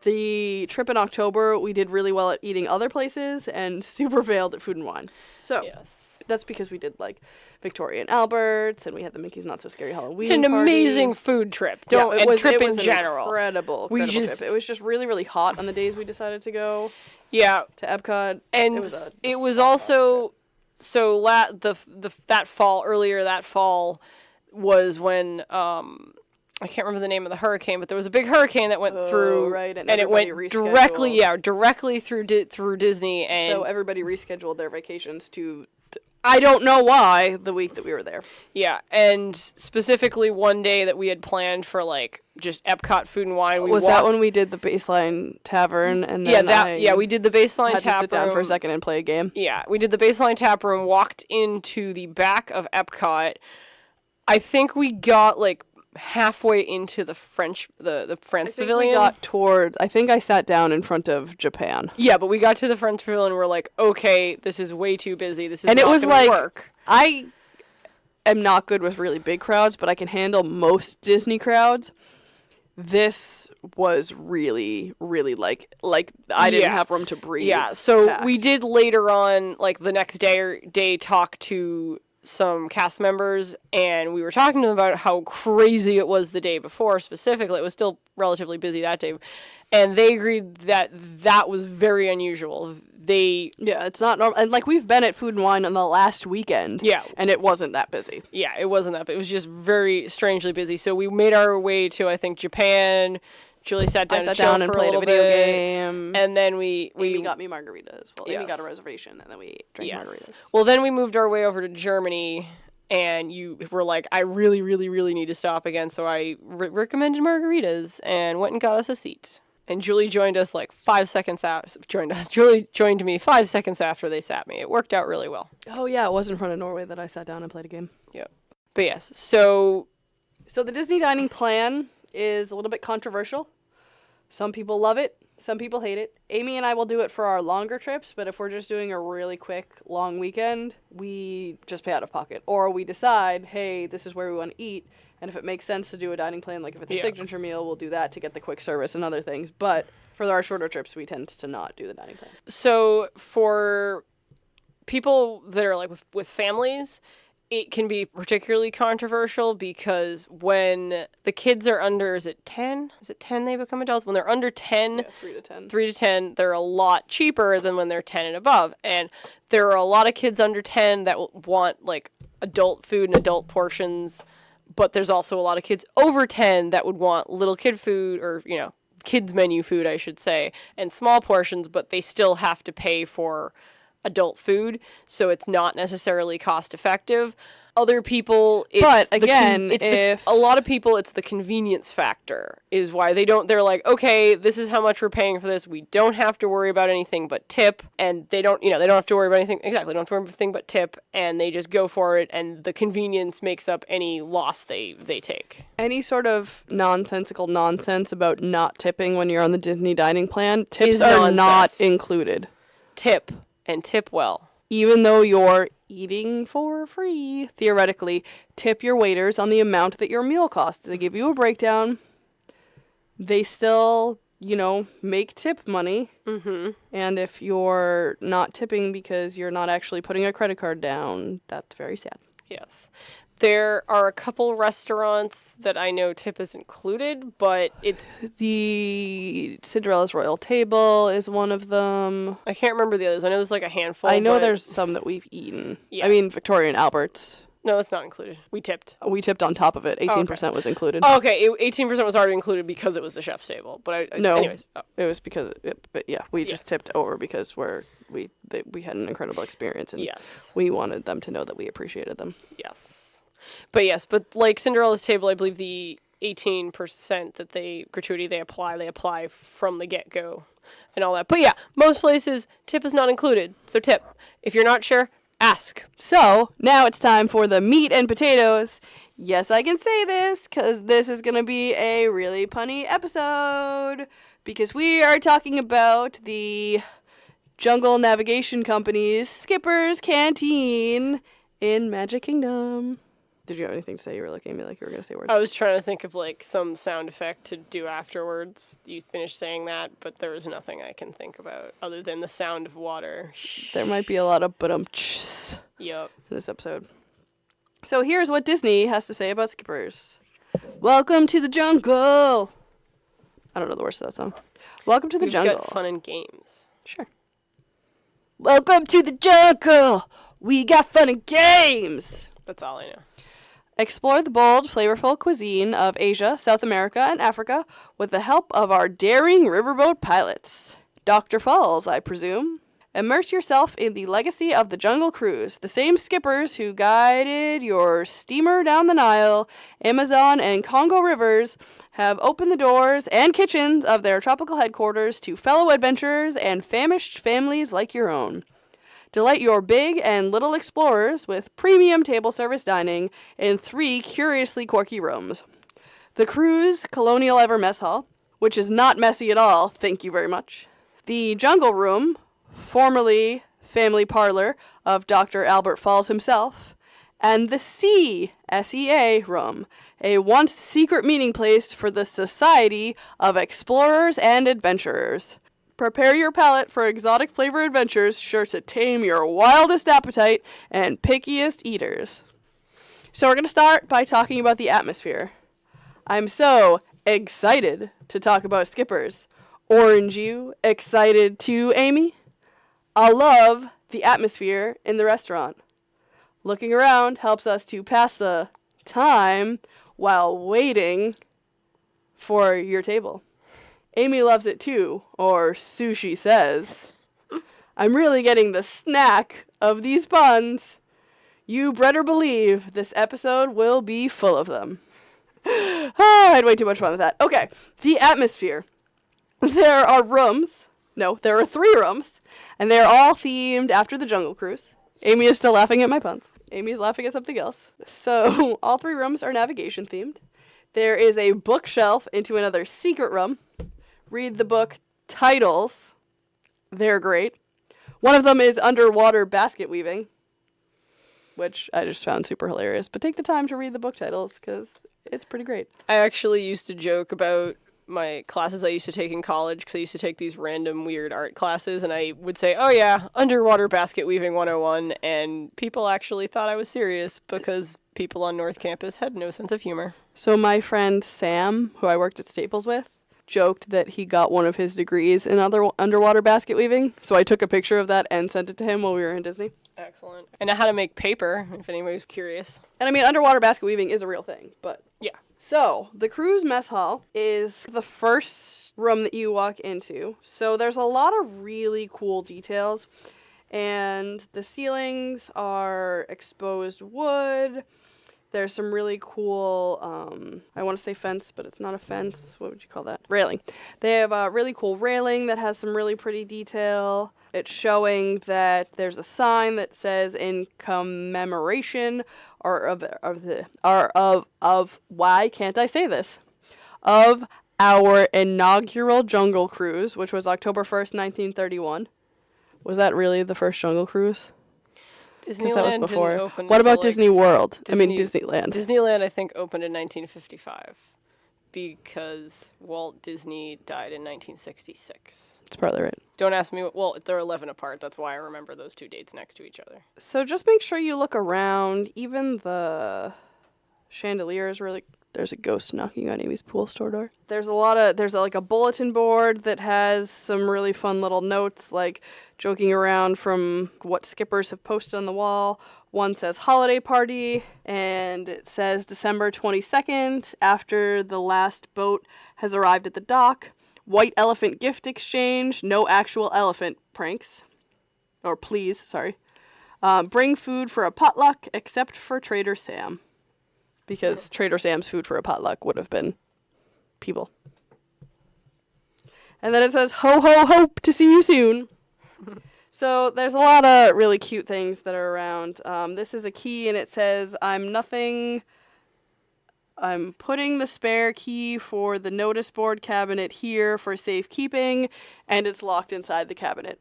[SPEAKER 2] The trip in October, we did really well at eating other places, and super failed at Food and Wine. So that's because we did, like, Victoria and Albert's, and we had the Mickey's Not So Scary Halloween
[SPEAKER 3] An
[SPEAKER 2] party.
[SPEAKER 3] Amazing food trip.
[SPEAKER 2] It was
[SPEAKER 3] in general.
[SPEAKER 2] Incredible trip. It was just really, really hot on the days we decided to go.
[SPEAKER 3] Yeah,
[SPEAKER 2] to Epcot,
[SPEAKER 3] and it was also earlier that fall was when I can't remember the name of the hurricane, but there was a big hurricane that went through, and it went directly through Disney, and
[SPEAKER 2] so everybody rescheduled their vacations to. I don't know why, the week that we were there.
[SPEAKER 3] Yeah, and specifically one day that we had planned for, like, just Epcot Food and Wine.
[SPEAKER 2] Was that when we did the Baseline Tavern? And then
[SPEAKER 3] we did the Baseline
[SPEAKER 2] Tap room. Had to sit down for a second and play a game.
[SPEAKER 3] Yeah, we did the Baseline Tap Room, walked into the back of Epcot. I think we got, like, halfway into the France Pavilion.
[SPEAKER 2] I think I sat down in front of Japan.
[SPEAKER 3] Yeah, but we got to the France Pavilion and we're like, okay, this is way too busy. This is not going to work.
[SPEAKER 2] I am not good with really big crowds, but I can handle most Disney crowds. This was really, really like I didn't have room to breathe.
[SPEAKER 3] Yeah, so we did later on, like the next day talk to some cast members, and we were talking to them about how crazy it was the day before. Specifically, it was still relatively busy that day, and they agreed that was very unusual.
[SPEAKER 2] It's not normal, and like we've been at Food and Wine on the last weekend, and it wasn't that busy.
[SPEAKER 3] Yeah, it wasn't that, but it was just very strangely busy. So we made our way to, I think, Japan. Julie sat down and played a video game, and then Amy
[SPEAKER 2] got me margaritas. Well, Amy got a reservation, and then we drank margaritas.
[SPEAKER 3] Well, then we moved our way over to Germany, and you were like, "I really, really, really need to stop again." So I recommended margaritas and went and got us a seat. And Julie joined us like 5 seconds after. Julie joined me 5 seconds after they sat me. It worked out really well.
[SPEAKER 2] Oh yeah, it was in front of Norway that I sat down and played a game.
[SPEAKER 3] Yeah, but yes, so
[SPEAKER 2] the Disney dining plan is a little bit controversial. Some people love it, some people hate it. Amy and I will do it for our longer trips, but if we're just doing a really quick, long weekend, we just pay out of pocket. Or we decide, hey, this is where we want to eat, and if it makes sense to do a dining plan, like if it's a signature meal, we'll do that to get the quick service and other things. But for our shorter trips, we tend to not do the dining plan.
[SPEAKER 3] So for people that are like with families, it can be particularly controversial because when the kids are under, is it 10? Is it 10 they become adults? When they're under 10, 3 to 10, they're a lot cheaper than when they're 10 and above. And there are a lot of kids under 10 that want, like, adult food and adult portions, but there's also a lot of kids over 10 that would want little kid food or, kids menu food, I should say, and small portions, but they still have to pay for adult food, so it's not necessarily cost effective. other people, it's
[SPEAKER 2] But again,
[SPEAKER 3] a lot of people, it's the convenience factor is why they're like, okay, this is how much we're paying for this. We don't have to worry about anything but tip, and they don't have to worry about anything. Exactly. They don't have to worry about anything but tip, and they just go for it, and the convenience makes up any loss they take.
[SPEAKER 2] Any sort of nonsensical nonsense about not tipping when you're on the Disney dining plan, tips are not included.
[SPEAKER 3] Tip, and tip well.
[SPEAKER 2] Even though you're eating for free, theoretically, tip your waiters on the amount that your meal costs. They give you a breakdown. They still, make tip money.
[SPEAKER 3] Mm-hmm.
[SPEAKER 2] And if you're not tipping because you're not actually putting a credit card down, that's very sad.
[SPEAKER 3] Yes. There are a couple restaurants that I know tip is included, but it's...
[SPEAKER 2] The Cinderella's Royal Table is one of them.
[SPEAKER 3] I can't remember the others. I know there's like a handful.
[SPEAKER 2] I know there's some that we've eaten.
[SPEAKER 3] Yeah.
[SPEAKER 2] I mean, Victoria and Albert's.
[SPEAKER 3] No, that's not included. We tipped.
[SPEAKER 2] We tipped on top of it. 18% was included.
[SPEAKER 3] Oh, okay. 18% was already included because it was the chef's table. But anyways. Oh.
[SPEAKER 2] It was because... we just tipped over because we had an incredible experience. And
[SPEAKER 3] yes.
[SPEAKER 2] We wanted them to know that we appreciated them.
[SPEAKER 3] Yes. But like Cinderella's Table, I believe the 18% that gratuity they apply from the get-go and all that. But yeah, most places, tip is not included. So tip. If you're not sure, ask.
[SPEAKER 2] So, now it's time for the meat and potatoes. Yes, I can say this, because this is going to be a really punny episode. Because we are talking about the Jungle Navigation Company's Skipper's Canteen in Magic Kingdom. Did you have anything to say? You were looking at me like you were going to say words.
[SPEAKER 3] I was trying to think of like some sound effect to do afterwards. You finished saying that, but there was nothing I can think about other than the sound of water.
[SPEAKER 2] There might be a lot of but-um-tsh
[SPEAKER 3] Yep.
[SPEAKER 2] in this episode. So here's what Disney has to say about skippers. Welcome to the jungle. I don't know the words to that song. Welcome to the jungle.
[SPEAKER 3] We've got fun and games.
[SPEAKER 2] Sure. Welcome to the jungle. We got fun and games.
[SPEAKER 3] That's all I know.
[SPEAKER 2] Explore the bold, flavorful cuisine of Asia, South America, and Africa with the help of our daring riverboat pilots. Dr. Falls, I presume. Immerse yourself in the legacy of the Jungle Cruise, the same skippers who guided your steamer down the Nile, Amazon, and Congo rivers have opened the doors and kitchens of their tropical headquarters to fellow adventurers and famished families like your own. Delight your big and little explorers with premium table service dining in 3 curiously quirky rooms. The Cruise Colonial Ever Mess Hall, which is not messy at all, thank you very much. The Jungle Room, formerly family parlor of Dr. Albert Falls himself. And the SEA Room, a once secret meeting place for the Society of Explorers and Adventurers. Prepare your palate for exotic flavor adventures sure to tame your wildest appetite and pickiest eaters. So we're going to start by talking about the atmosphere. I'm so excited to talk about skippers. Orange you excited too, Amy? I love the atmosphere in the restaurant. Looking around helps us to pass the time while waiting for your table. Amy loves it too, or so she says. I'm really getting the snack of these puns. You better believe this episode will be full of them. I had way too much fun with that. Okay, the atmosphere. There are rooms. No, there are 3 rooms, and they're all themed after the Jungle Cruise. Amy is still laughing at my puns. Amy's laughing at something else. So, all 3 rooms are navigation themed. There is a bookshelf into another secret room. Read the book titles. They're great. One of them is underwater basket weaving, which I just found super hilarious. But take the time to read the book titles because it's pretty great.
[SPEAKER 3] I actually used to joke about my classes I used to take in college because I used to take these random weird art classes, and I would say, oh yeah, underwater basket weaving 101, and people actually thought I was serious because people on North Campus had no sense of humor.
[SPEAKER 2] So my friend Sam, who I worked at Staples with, joked that he got one of his degrees in underwater basket weaving, so I took a picture of that and sent it to him while we were in Disney.
[SPEAKER 3] Excellent. And how to make paper, if anybody's curious.
[SPEAKER 2] And I mean, underwater basket weaving is a real thing, but...
[SPEAKER 3] Yeah.
[SPEAKER 2] So, the cruise mess hall is the first room that you walk into, so there's a lot of really cool details. And the ceilings are exposed wood. There's some really cool, I want to say fence, but it's not a fence. What would you call that? Railing. They have a really cool railing that has some really pretty detail. It's showing that there's a sign that says in commemoration why can't I say this? Of our inaugural Jungle Cruise, which was October 1st, 1931. Was that really the first Jungle Cruise?
[SPEAKER 3] Disneyland
[SPEAKER 2] that was before.
[SPEAKER 3] didn't open
[SPEAKER 2] What
[SPEAKER 3] until,
[SPEAKER 2] about Disney World? Disneyland.
[SPEAKER 3] Disneyland, I think, opened in 1955 because Walt Disney died in 1966.
[SPEAKER 2] That's probably right.
[SPEAKER 3] Don't ask me. Well, they're 11 apart. That's why I remember those two dates next to each other.
[SPEAKER 2] So just make sure you look around. Even the chandelier is really... There's a ghost knocking on Amy's pool store door. There's like a bulletin board that has some really fun little notes, like joking around from what skippers have posted on the wall. One says holiday party, and it says December 22nd, after the last boat has arrived at the dock. White elephant gift exchange, no actual elephant pranks. Or please, sorry. Bring food for a potluck, except for Trader Sam. Because Trader Sam's food for a potluck would have been people. And then it says, ho, ho, hope to see you soon. So there's a lot of really cute things that are around. This is a key, and it says, I'm putting the spare key for the notice board cabinet here for safekeeping, and it's locked inside the cabinet.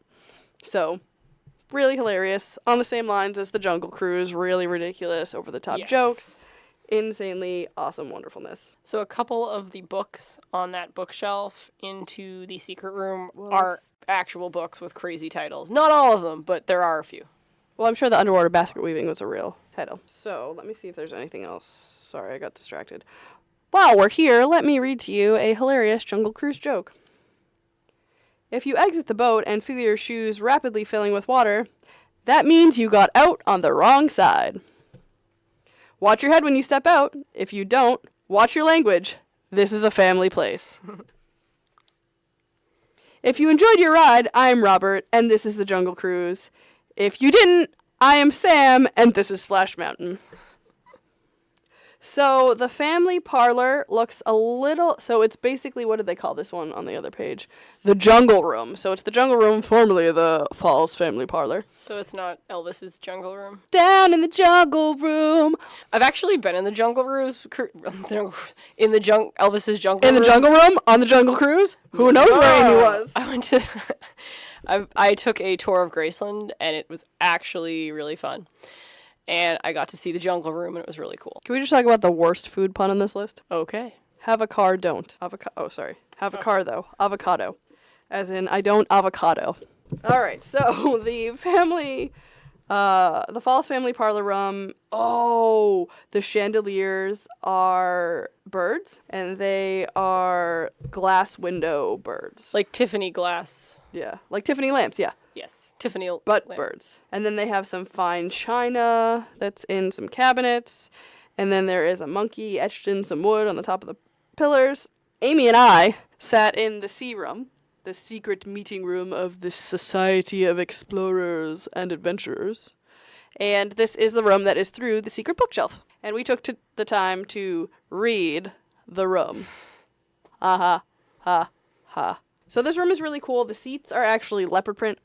[SPEAKER 2] So, really hilarious. On the same lines as the Jungle Cruise. Really ridiculous, over-the-top jokes. Insanely awesome wonderfulness.
[SPEAKER 3] So a couple of the books on that bookshelf into the secret room are actual books with crazy titles. Not all of them, but there are a few.
[SPEAKER 2] Well, I'm sure the underwater basket weaving was a real title. So let me see if there's anything else. Sorry, I got distracted. While we're here, let me read to you a hilarious Jungle Cruise joke. If you exit the boat and feel your shoes rapidly filling with water, that means you got out on the wrong side. Watch your head when you step out. If you don't, watch your language. This is a family place. If you enjoyed your ride, I'm Robert, and this is the Jungle Cruise. If you didn't, I am Sam, and this is Splash Mountain. So the family parlor looks a little... So it's basically, what did they call this one on the other page? The Jungle Room. So it's the Jungle Room, formerly the Falls family parlor.
[SPEAKER 3] So it's not Elvis's Jungle Room?
[SPEAKER 2] Down in the Jungle Room.
[SPEAKER 3] I've actually been in the Jungle Rooms... Elvis's Jungle Room.
[SPEAKER 2] In the Jungle Room? On the Jungle Cruise? Who knows where Amy was?
[SPEAKER 3] I went to... I took a tour of Graceland, and it was actually really fun. And I got to see the Jungle Room, and it was really cool.
[SPEAKER 2] Can we just talk about the worst food pun on this list?
[SPEAKER 3] Okay.
[SPEAKER 2] Have a car, don't. Have a car, though. Avocado. As in, I don't avocado. All right, so the family, the Falls family parlor room, the chandeliers are birds, and they are glass window birds.
[SPEAKER 3] Like Tiffany glass.
[SPEAKER 2] Yeah, like Tiffany lamps, yeah.
[SPEAKER 3] Yes. Tiffany
[SPEAKER 2] But
[SPEAKER 3] lamp.
[SPEAKER 2] birds. And then they have some fine china that's in some cabinets. And then there is a monkey etched in some wood on the top of the pillars. Amy and I sat in the sea room, the secret meeting room of the Society of Explorers and Adventurers. And this is the room that is through the secret bookshelf. And we took the time to read the room. Ha ha. So this room is really cool. The seats are actually leopard print.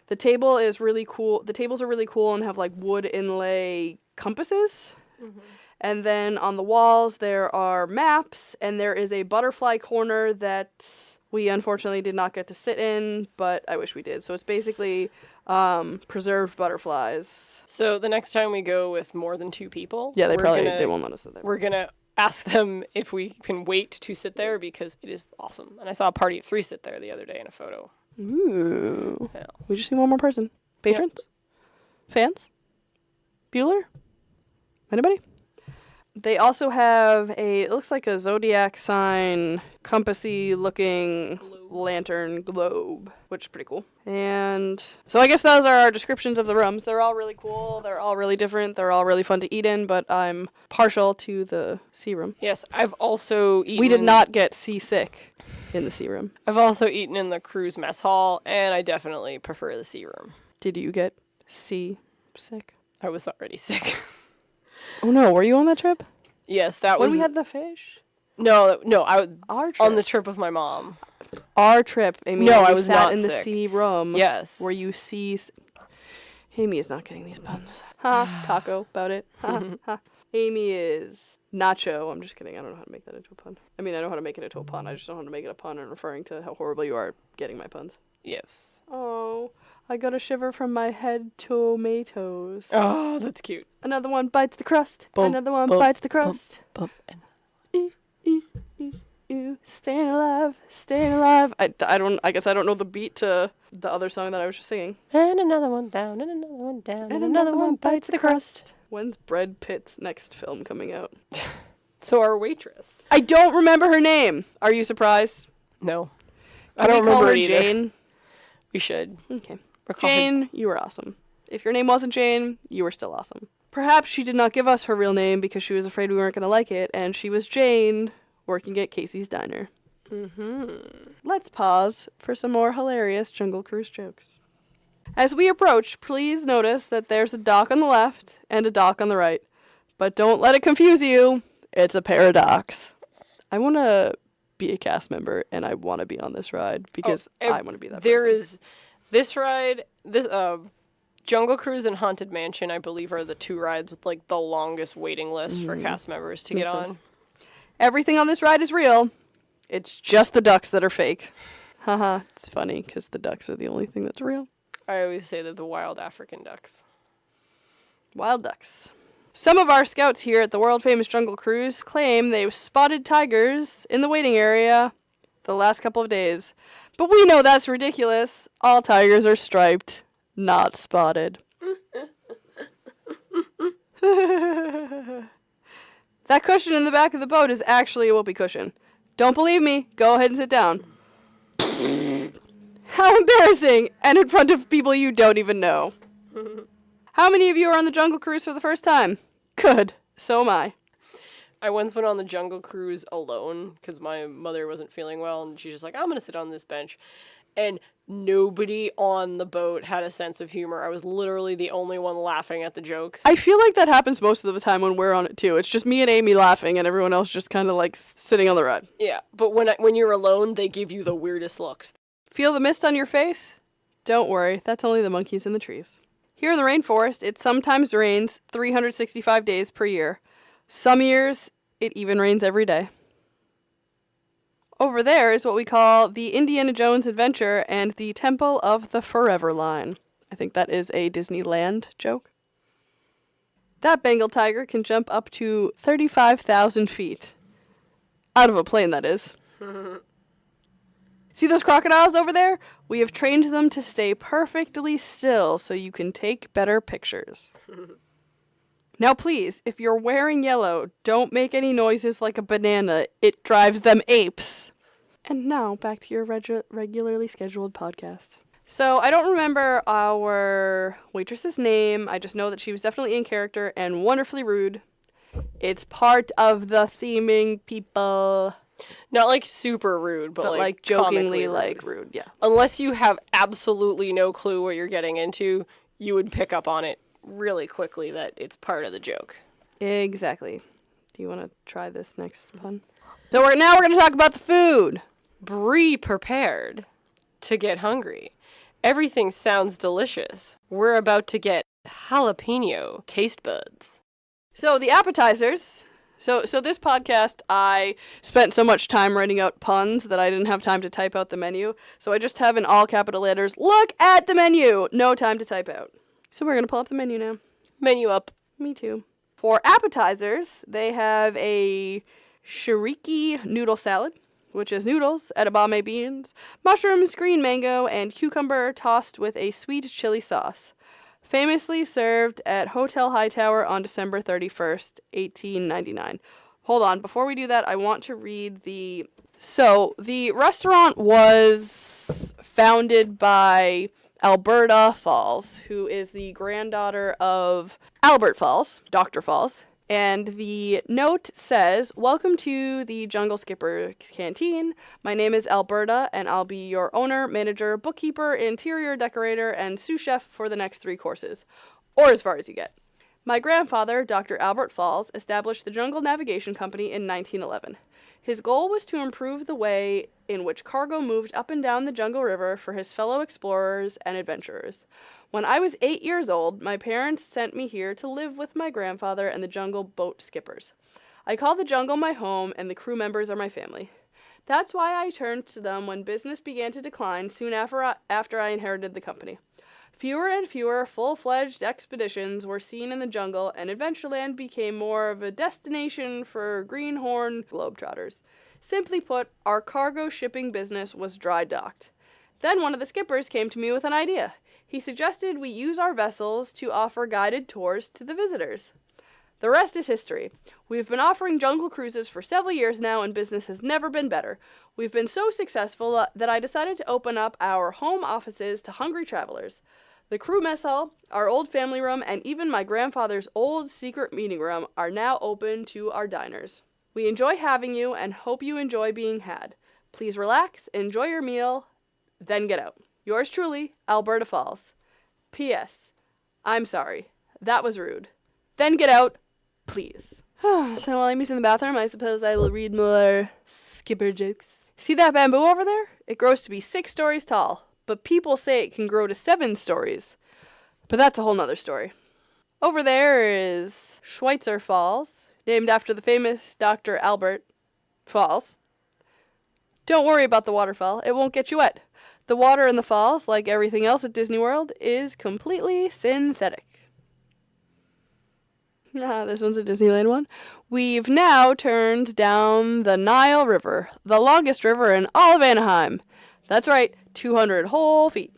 [SPEAKER 2] The table is really cool. The tables are really cool and have like wood inlay compasses. Mm-hmm. And then on the walls there are maps, and there is a butterfly corner that we unfortunately did not get to sit in, but I wish we did. So it's basically preserved butterflies.
[SPEAKER 3] So the next time we go with more than 2 people,
[SPEAKER 2] they won't let us sit there.
[SPEAKER 3] We're gonna ask them if we can wait to sit there because it is awesome. And I saw a party of 3 sit there the other day in a photo.
[SPEAKER 2] Ooh. We just need one more person. Patrons? Yep. Fans? Bueller? Anybody? They also have it looks like a zodiac sign, compassy looking lantern globe, which is pretty cool. And so I guess those are our descriptions of the rooms. They're all really cool. They're all really different. They're all really fun to eat in, but I'm partial to the sea room.
[SPEAKER 3] Yes, I've also eaten...
[SPEAKER 2] We did not get seasick in the sea room.
[SPEAKER 3] I've also eaten in the cruise mess hall, and I definitely prefer the sea room.
[SPEAKER 2] Did you get Sea sick.
[SPEAKER 3] I was already sick.
[SPEAKER 2] Oh no, were you on that trip?
[SPEAKER 3] Yes, that
[SPEAKER 2] When
[SPEAKER 3] was...
[SPEAKER 2] we had the fish?
[SPEAKER 3] No,
[SPEAKER 2] Our trip.
[SPEAKER 3] on the trip with my mom.
[SPEAKER 2] Our trip, Amy.
[SPEAKER 3] No,
[SPEAKER 2] where
[SPEAKER 3] I
[SPEAKER 2] we
[SPEAKER 3] was
[SPEAKER 2] sat
[SPEAKER 3] not
[SPEAKER 2] in the
[SPEAKER 3] sick.
[SPEAKER 2] sea room.
[SPEAKER 3] Yes.
[SPEAKER 2] Where you see... Amy is not getting these puns. Ha, taco, about it. Ha, ha. Amy is nacho. I'm just kidding. I don't know how to make that into a pun. I mean, I know how to make it into a pun. I just don't know how to make it a pun and referring to how horrible you are at getting my puns.
[SPEAKER 3] Yes.
[SPEAKER 2] Oh, I got a shiver from my head to my toes.
[SPEAKER 3] Oh, that's cute.
[SPEAKER 2] Another one bites the crust.
[SPEAKER 3] Bump,
[SPEAKER 2] Another one
[SPEAKER 3] bump,
[SPEAKER 2] bites the crust.
[SPEAKER 3] Bump, and...
[SPEAKER 2] Staying alive, staying alive. I guess I don't know the beat to the other song that I was just singing.
[SPEAKER 3] And another one down, and another one down,
[SPEAKER 2] And another one bites the crust. When's Brad Pitt's next film coming out?
[SPEAKER 3] So our waitress.
[SPEAKER 2] I don't remember her name. Are you surprised?
[SPEAKER 3] No.
[SPEAKER 2] Can
[SPEAKER 3] I don't
[SPEAKER 2] we call
[SPEAKER 3] remember
[SPEAKER 2] her
[SPEAKER 3] it either.
[SPEAKER 2] Jane?
[SPEAKER 3] We should.
[SPEAKER 2] Okay.
[SPEAKER 3] Or call her-
[SPEAKER 2] Jane, you were awesome. If your name wasn't Jane, you were still awesome. Perhaps she did not give us her real name because she was afraid we weren't going to like it, and she was Jane, working at Casey's Diner. Let's pause for some more hilarious Jungle Cruise jokes. As we approach, please notice that there's a dock on the left and a dock on the right. But don't let it confuse you. It's a paradox. I want to be a cast member, and I want to be on this ride because I want to be that
[SPEAKER 3] There
[SPEAKER 2] person.
[SPEAKER 3] is this ride, this Jungle Cruise and Haunted Mansion, I believe, are the two rides with like the longest waiting list for cast members to get
[SPEAKER 2] Makes
[SPEAKER 3] on.
[SPEAKER 2] sense. Everything on this ride is real. It's just the ducks that are fake. Haha, it's funny because the ducks are the only thing that's real.
[SPEAKER 3] I always say that the wild African ducks.
[SPEAKER 2] Wild ducks. Some of our scouts here at the world-famous Jungle Cruise claim they've spotted tigers in the waiting area the last couple of days. But we know that's ridiculous. All tigers are striped, not spotted. That cushion in the back of the boat is actually a whoopee cushion. Don't believe me? Go ahead and sit down. How embarrassing! And in front of people you don't even know. How many of you are on the Jungle Cruise for the first time? Good. So am I.
[SPEAKER 3] I once went on the Jungle Cruise alone because my mother wasn't feeling well, and she's just like, I'm going to sit on this bench. And nobody on the boat had a sense of humor. I was literally the only one laughing at the jokes.
[SPEAKER 2] I feel like that happens most of the time when we're on it too. It's just me and Amy laughing and everyone else just kind of like sitting on the ride.
[SPEAKER 3] Yeah, but when you're alone, they give you the weirdest looks.
[SPEAKER 2] Feel the mist on your face? Don't worry, that's only the monkeys in the trees. Here in the rainforest, it sometimes rains 365 days per year. Some years, it even rains every day. Over there is what we call the Indiana Jones Adventure and the Temple of the Forever Line. I think that is a Disneyland joke. That Bengal tiger can jump up to 35,000 feet. Out of a plane, that is. See those crocodiles over there? We have trained them to stay perfectly still so you can take better pictures. Now please, if you're wearing yellow, don't make any noises like a banana. It drives them apes. And now, back to your regularly scheduled podcast. So, I don't remember our waitress's name. I just know that she was definitely in character and wonderfully rude. It's part of the theming, people.
[SPEAKER 3] Not like super rude, but like
[SPEAKER 2] jokingly
[SPEAKER 3] comically
[SPEAKER 2] like rude, yeah.
[SPEAKER 3] Unless you have absolutely no clue what you're getting into, you would pick up on it really quickly that it's part of the joke.
[SPEAKER 2] Exactly. Do you want to try this next pun? So we're going to talk about the food.
[SPEAKER 3] Be prepared to get hungry. Everything sounds delicious. We're about to get jalapeno taste buds.
[SPEAKER 2] So the appetizers. So this podcast, I spent so much time writing out puns that I didn't have time to type out the menu. So I just have in all capital letters, look at the menu. No time to type out. So we're going to pull up the menu now.
[SPEAKER 3] Menu up.
[SPEAKER 2] Me too. For appetizers, they have a shiriki noodle salad, which is noodles, edamame beans, mushrooms, green mango, and cucumber tossed with a sweet chili sauce. Famously served at Hotel Hightower on December 31st, 1899. Hold on, before we do that, I want to read the... So, the restaurant was founded by Alberta Falls, who is the granddaughter of Albert Falls, Dr. Falls, And the note says, "Welcome to the Jungle Skipper Canteen. My name is Alberta, and I'll be your owner, manager, bookkeeper, interior decorator, and sous chef for the next 3 courses. Or as far as you get. My grandfather, Dr. Albert Falls, established the Jungle Navigation Company in 1911. His goal was to improve the way in which cargo moved up and down the Jungle River for his fellow explorers and adventurers. When I was 8 years old, my parents sent me here to live with my grandfather and the jungle boat skippers. I call the jungle my home, and the crew members are my family. That's why I turned to them when business began to decline soon after I inherited the company. Fewer and fewer full-fledged expeditions were seen in the jungle, and Adventureland became more of a destination for greenhorn globetrotters. Simply put, our cargo shipping business was dry docked. Then one of the skippers came to me with an idea. He suggested we use our vessels to offer guided tours to the visitors. The rest is history. We've been offering jungle cruises for several years now, and business has never been better. We've been so successful that I decided to open up our home offices to hungry travelers. The crew mess hall, our old family room, and even my grandfather's old secret meeting room are now open to our diners. We enjoy having you and hope you enjoy being had. Please relax, enjoy your meal, then get out. Yours truly, Alberta Falls. P.S. I'm sorry. That was rude. Then get out, please." So while Amy's in the bathroom, I suppose I will read more skipper jokes. See that bamboo over there? It grows to be 6 stories tall, but people say it can grow to 7 stories. But that's a whole nother story. Over there is Schweitzer Falls, named after the famous Dr. Albert Falls. Don't worry about the waterfall. It won't get you wet. The water in the falls, like everything else at Disney World, is completely synthetic. This one's a Disneyland one. We've now turned down the Nile River, the longest river in all of Anaheim. That's right, 200 whole feet.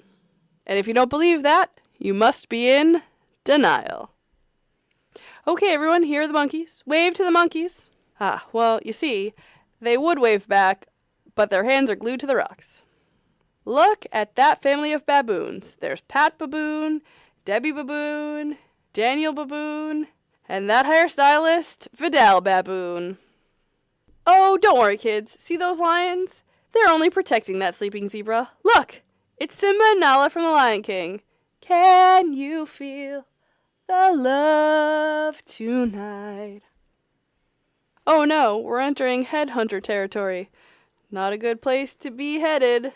[SPEAKER 2] And if you don't believe that, you must be in denial. Okay, everyone, here are the monkeys. Wave to the monkeys. Well, you see, they would wave back, but their hands are glued to the rocks. Look at that family of baboons. There's Pat Baboon, Debbie Baboon, Daniel Baboon, and that hairstylist, Vidal Baboon. Oh, don't worry, kids. See those lions? They're only protecting that sleeping zebra. Look, it's Simba and Nala from The Lion King. Can you feel the love tonight? Oh no, we're entering headhunter territory. Not a good place to be headed.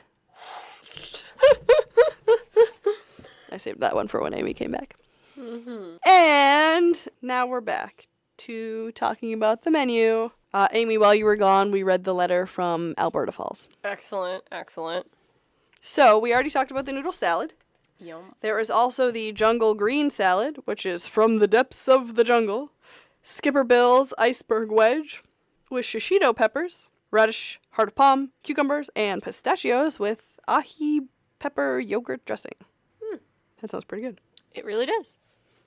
[SPEAKER 2] I saved that one for when Amy came back. Mm-hmm. And now we're back to talking about the menu. Amy, while you were gone, we read the letter from Alberta Falls.
[SPEAKER 3] Excellent, excellent.
[SPEAKER 2] So, we already talked about the noodle salad.
[SPEAKER 3] Yum.
[SPEAKER 2] There is also the jungle green salad, which is from the depths of the jungle. Skipper Bill's iceberg wedge with shishito peppers, radish, heart of palm, cucumbers, and pistachios with ahi pepper yogurt dressing. That sounds pretty good.
[SPEAKER 3] It really does.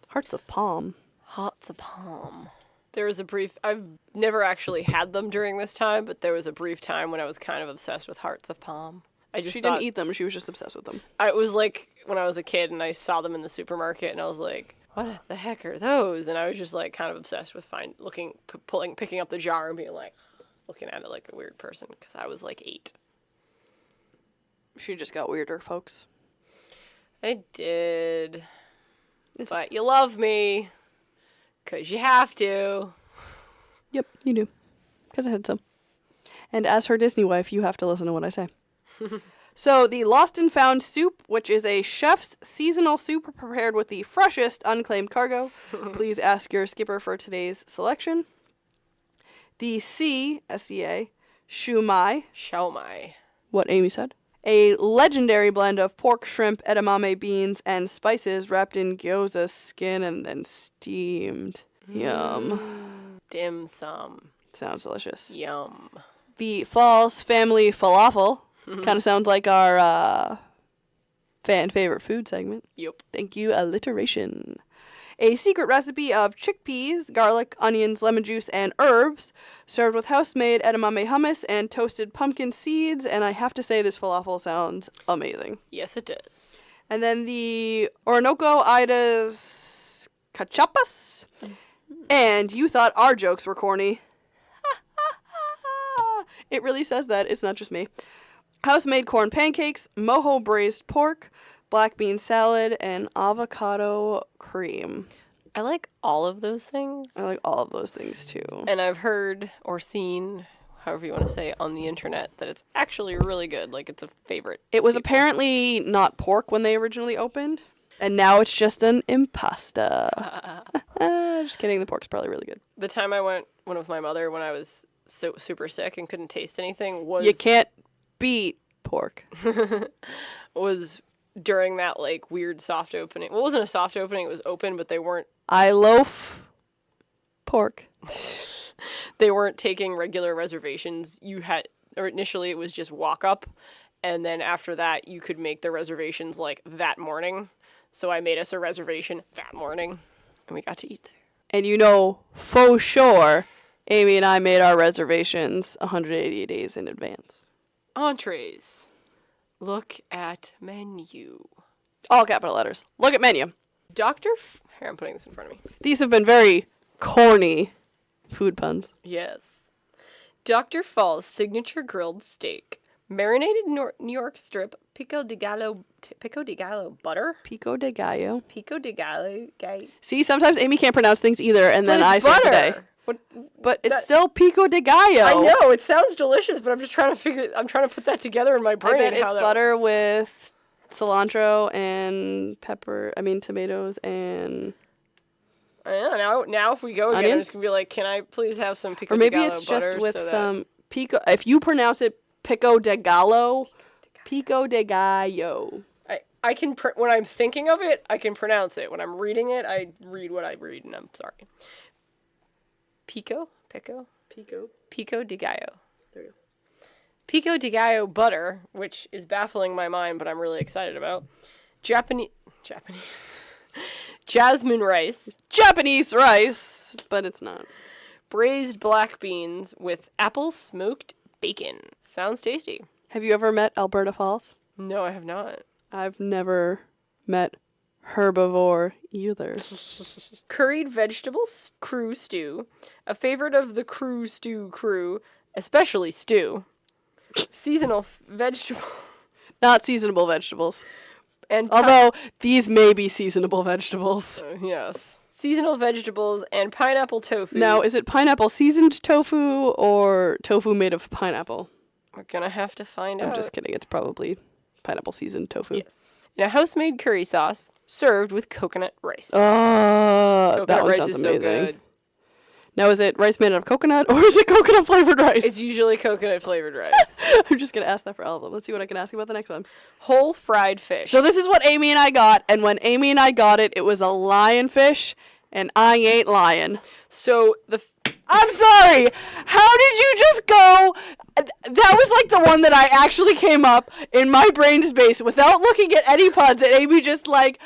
[SPEAKER 2] Hearts of palm.
[SPEAKER 3] Hearts of palm. There was a brief... I've never actually had them during this time, but there was a brief time when I was kind of obsessed with hearts of palm. She didn't eat them. She was just obsessed with them. I was like, when I was a kid and I saw them in the supermarket and I was like, what the heck are those? And I was just like kind of obsessed with picking up the jar and being like, looking at it like a weird person because I was like 8.
[SPEAKER 2] She just got weirder, folks.
[SPEAKER 3] I did. But you love me. Because you have to.
[SPEAKER 2] Yep, you do. Because I said so. And as her Disney wife, you have to listen to what I say. So, the Lost and Found soup, which is a chef's seasonal soup prepared with the freshest unclaimed cargo. Please ask your skipper for today's selection. The S-E-A, shumai.
[SPEAKER 3] Shumai.
[SPEAKER 2] What Amy said. A legendary blend of pork, shrimp, edamame beans, and spices wrapped in gyoza skin and then steamed. Yum.
[SPEAKER 3] Dim sum.
[SPEAKER 2] Sounds delicious.
[SPEAKER 3] Yum.
[SPEAKER 2] The Falls Family Falafel. Kind of sounds like our fan favorite food segment.
[SPEAKER 3] Yep.
[SPEAKER 2] Thank you, alliteration. A secret recipe of chickpeas, garlic, onions, lemon juice, and herbs, served with house-made edamame hummus and toasted pumpkin seeds, and I have to say this falafel sounds amazing.
[SPEAKER 3] Yes, it does.
[SPEAKER 2] And then the Orinoco Ida's cachapas, And you thought our jokes were corny. It really says that. It's not just me. House-made corn pancakes, mojo braised pork, black bean salad, and avocado cream.
[SPEAKER 3] I like all of those things.
[SPEAKER 2] I like all of those things, too.
[SPEAKER 3] And I've heard or seen, however you want to say, on the internet that it's actually really good. Like, it's a favorite.
[SPEAKER 2] It was apparently not pork when they originally opened, and now it's just an impasta. Just kidding. The pork's probably really good.
[SPEAKER 3] The time I went with my mother when I was so super sick and couldn't taste anything was...
[SPEAKER 2] You can't beat pork.
[SPEAKER 3] was during that, like, weird soft opening. Well, it wasn't a soft opening. It was open, but they weren't...
[SPEAKER 2] I loaf pork.
[SPEAKER 3] They weren't taking regular reservations. Or initially it was just walk up, and then after that you could make the reservations like that morning. So I made us a reservation that morning, and we got to eat there.
[SPEAKER 2] And you know, for sure, Amy and I made our reservations 180 days in advance.
[SPEAKER 3] Entrees. Look at menu.
[SPEAKER 2] All capital letters. Look at menu.
[SPEAKER 3] Here, I'm putting this in front of me.
[SPEAKER 2] These have been very corny food puns.
[SPEAKER 3] Yes. Dr. Fall's signature grilled steak. Marinated New York strip, pico de gallo butter.
[SPEAKER 2] Pico de gallo.
[SPEAKER 3] Pico de gallo.
[SPEAKER 2] See, sometimes Amy can't pronounce things either, and then I say
[SPEAKER 3] butter.
[SPEAKER 2] today. But it's still pico de gallo.
[SPEAKER 3] I know, it sounds delicious, but I'm just trying to put that together in my brain.
[SPEAKER 2] I bet it's butter with cilantro and tomatoes and...
[SPEAKER 3] I don't know. Now if we go again,
[SPEAKER 2] onion?
[SPEAKER 3] I'm just going to be like, can I please have some pico
[SPEAKER 2] or
[SPEAKER 3] de
[SPEAKER 2] maybe
[SPEAKER 3] gallo
[SPEAKER 2] it's
[SPEAKER 3] butter?
[SPEAKER 2] just with some pico... If you pronounce it pico de gallo, pico de gallo.
[SPEAKER 3] I can, when I'm thinking of it, I can pronounce it. When I'm reading it, I read what I read, and I'm sorry. Pico de gallo.
[SPEAKER 2] There you go.
[SPEAKER 3] Pico de gallo butter, which is baffling my mind, but I'm really excited about. Japanese. Jasmine rice.
[SPEAKER 2] Japanese rice, but it's not.
[SPEAKER 3] Braised black beans with apple smoked bacon. Sounds tasty.
[SPEAKER 2] Have you ever met Alberta Falls?
[SPEAKER 3] No, I have not.
[SPEAKER 2] I've never met herbivore either.
[SPEAKER 3] Curried vegetables crew stew. A favorite of the crew stew crew, especially stew. Seasonal vegetable.
[SPEAKER 2] Not seasonable vegetables.
[SPEAKER 3] And
[SPEAKER 2] although these may be seasonable vegetables.
[SPEAKER 3] Yes. Seasonal vegetables and pineapple tofu.
[SPEAKER 2] Now, is it pineapple seasoned tofu or tofu made of pineapple?
[SPEAKER 3] We're gonna have to find out.
[SPEAKER 2] I'm just kidding. It's probably pineapple seasoned tofu.
[SPEAKER 3] Yes. In a house-made curry sauce served with coconut rice.
[SPEAKER 2] That one
[SPEAKER 3] rice
[SPEAKER 2] sounds
[SPEAKER 3] is
[SPEAKER 2] amazing.
[SPEAKER 3] so good.
[SPEAKER 2] Now, is it rice made out of coconut or is it coconut flavored rice?
[SPEAKER 3] It's usually coconut flavored rice.
[SPEAKER 2] I'm just going to ask that for all of them. Let's see what I can ask you about the next one.
[SPEAKER 3] Whole fried fish.
[SPEAKER 2] So this is what Amy and I got, and when Amy and I got it, it was a lionfish, and I ain't lying.
[SPEAKER 3] So
[SPEAKER 2] I'm sorry. How did you just go? That was like the one that I actually came up in my brain space without looking at any puns, and Amy just like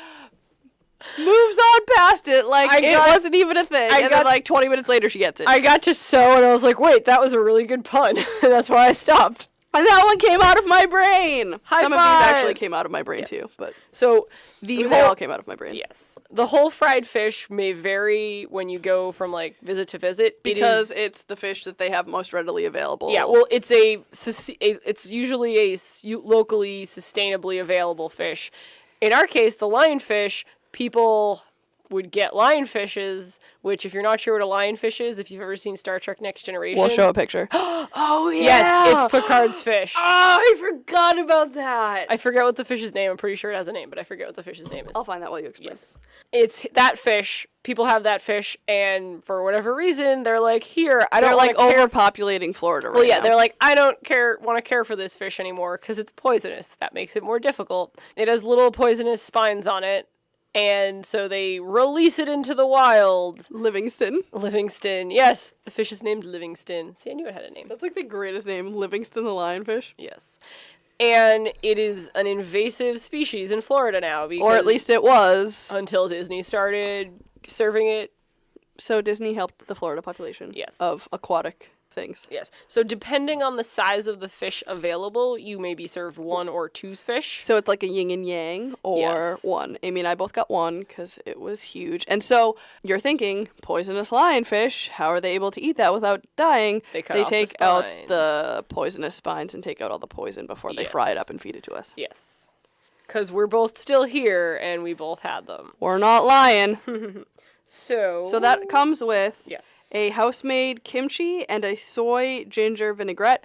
[SPEAKER 2] moves on past it like it wasn't even a thing. And then like 20 minutes later she gets it.
[SPEAKER 3] I got to sew and I was like, wait, that was a really good pun. That's why I stopped.
[SPEAKER 2] And that one came out of my brain.
[SPEAKER 3] High
[SPEAKER 2] Some
[SPEAKER 3] five.
[SPEAKER 2] of these actually came out of my brain too, but
[SPEAKER 3] so
[SPEAKER 2] they all came out of my brain.
[SPEAKER 3] Yes. The whole fried fish may vary when you go from like visit to visit
[SPEAKER 2] because it's the fish that they have most readily available.
[SPEAKER 3] Yeah, well, it's usually a locally sustainably available fish. In our case, the lionfish, people would get lionfishes, which if you're not sure what a lionfish is, if you've ever seen Star Trek Next Generation.
[SPEAKER 2] We'll show a picture. Oh, yeah.
[SPEAKER 3] Yes, it's Picard's fish.
[SPEAKER 2] Oh, I forgot about that.
[SPEAKER 3] I forget what the fish's name. I'm pretty sure it has a name, but I forget what the fish's name is.
[SPEAKER 2] I'll find that while you explain.
[SPEAKER 3] Yes. It's that fish. People have that fish, and for whatever reason, they're like, here, I don't
[SPEAKER 2] like overpopulating Florida right now.
[SPEAKER 3] They're like, I don't want to care for this fish anymore because it's poisonous. That makes it more difficult. It has little poisonous spines on it. And so they release it into the wild.
[SPEAKER 2] Livingston,
[SPEAKER 3] yes. The fish is named Livingston. See, I knew it had a name.
[SPEAKER 2] That's like the greatest name, Livingston the lionfish.
[SPEAKER 3] Yes. And it is an invasive species in Florida now.
[SPEAKER 2] Or at least it was.
[SPEAKER 3] Until Disney started serving it.
[SPEAKER 2] So Disney helped the Florida population.
[SPEAKER 3] Yes.
[SPEAKER 2] Of aquatic things.
[SPEAKER 3] Yes. So depending on the size of the fish available, you may be served 1 or 2 fish.
[SPEAKER 2] So it's like a yin and yang, or
[SPEAKER 3] Yes.
[SPEAKER 2] one. Amy and I both got one because it was huge. And so you're thinking, poisonous lionfish, how are they able to eat that without dying?
[SPEAKER 3] They cut off the
[SPEAKER 2] take out
[SPEAKER 3] spines.
[SPEAKER 2] the poisonous spines and take out all the poison before they fry it up and feed it to us.
[SPEAKER 3] Yes. Because we're both still here and we both had them.
[SPEAKER 2] We're not lying.
[SPEAKER 3] So
[SPEAKER 2] So that comes with
[SPEAKER 3] yes.
[SPEAKER 2] a house-made kimchi and a soy ginger vinaigrette.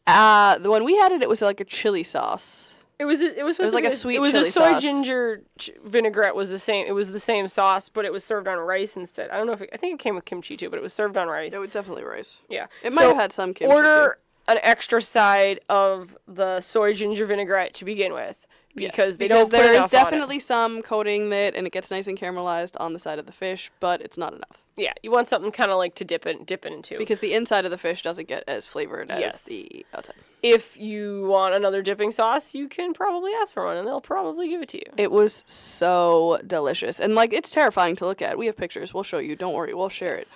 [SPEAKER 2] The one we had it was like a chili sauce.
[SPEAKER 3] It was supposed
[SPEAKER 2] like
[SPEAKER 3] to
[SPEAKER 2] a
[SPEAKER 3] be
[SPEAKER 2] sweet
[SPEAKER 3] It was
[SPEAKER 2] chili
[SPEAKER 3] a soy
[SPEAKER 2] sauce.
[SPEAKER 3] ginger vinaigrette was the same. It was the same sauce, but it was served on rice instead. I don't know if I think it came with kimchi too, but it was served on rice.
[SPEAKER 2] It was definitely rice.
[SPEAKER 3] Yeah.
[SPEAKER 2] It might have had some kimchi
[SPEAKER 3] Order an extra side of the soy ginger vinaigrette to begin with. Because they don't put
[SPEAKER 2] there is
[SPEAKER 3] enough on it.
[SPEAKER 2] definitely some coating that, and it gets nice and caramelized on the side of the fish, but it's not enough.
[SPEAKER 3] Yeah, you want something kind of like to dip it into.
[SPEAKER 2] Because the inside of the fish doesn't get as flavored as
[SPEAKER 3] Yes.
[SPEAKER 2] the outside.
[SPEAKER 3] If you want another dipping sauce, you can probably ask for one, and they'll probably give it to you.
[SPEAKER 2] It was so delicious. And, like, it's terrifying to look at. We have pictures. We'll show you. Don't worry. We'll share it.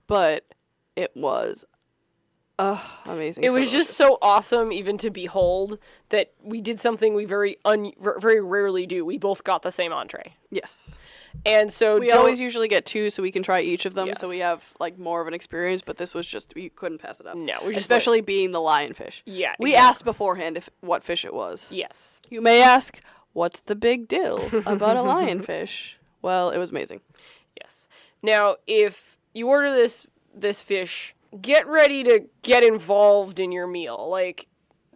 [SPEAKER 2] But it was amazing.
[SPEAKER 3] It
[SPEAKER 2] So
[SPEAKER 3] was just so awesome even to behold that we did something we very rarely do. We both got the same entree.
[SPEAKER 2] Yes.
[SPEAKER 3] And so
[SPEAKER 2] We always usually get 2 so we can try each of them,
[SPEAKER 3] Yes.
[SPEAKER 2] so we have, like, more of an experience, but this was just, we couldn't pass it up.
[SPEAKER 3] No, we just
[SPEAKER 2] especially being the lionfish.
[SPEAKER 3] Yeah,
[SPEAKER 2] We
[SPEAKER 3] exactly.
[SPEAKER 2] asked beforehand what fish it was.
[SPEAKER 3] Yes.
[SPEAKER 2] You may ask, what's the big deal about a lionfish? Well, it was amazing.
[SPEAKER 3] Yes. Now, if you order this fish, get ready to get involved in your meal. Like,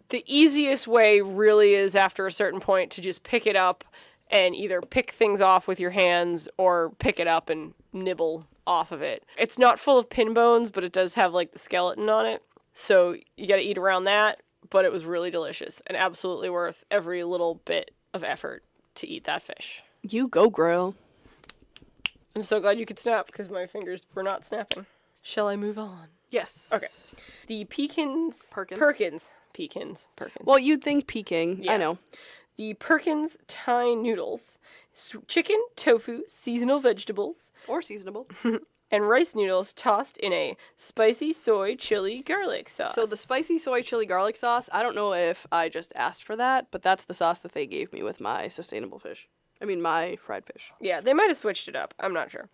[SPEAKER 3] the easiest way really is after a certain point to just pick it up and either pick things off with your hands or pick it up and nibble off of it. It's not full of pin bones, but it does have, like, the skeleton on it. So you gotta eat around that, but it was really delicious and absolutely worth every little bit of effort to eat that fish.
[SPEAKER 2] You go, girl.
[SPEAKER 3] I'm so glad you could snap because my fingers were not snapping. Shall I move on?
[SPEAKER 2] Yes.
[SPEAKER 3] Okay. The Perkins. Perkins.
[SPEAKER 2] Well, you'd think Peking.
[SPEAKER 3] Yeah.
[SPEAKER 2] I know.
[SPEAKER 3] The Perkins Thai noodles, chicken, tofu, seasonal vegetables,
[SPEAKER 2] Or seasonable.
[SPEAKER 3] and rice noodles tossed in a spicy soy chili garlic sauce.
[SPEAKER 2] So the spicy soy chili garlic sauce, I don't know if I just asked for that, but that's the sauce that they gave me with my sustainable fish. I mean, my fried fish.
[SPEAKER 3] Yeah, they might have switched it up. I'm not sure.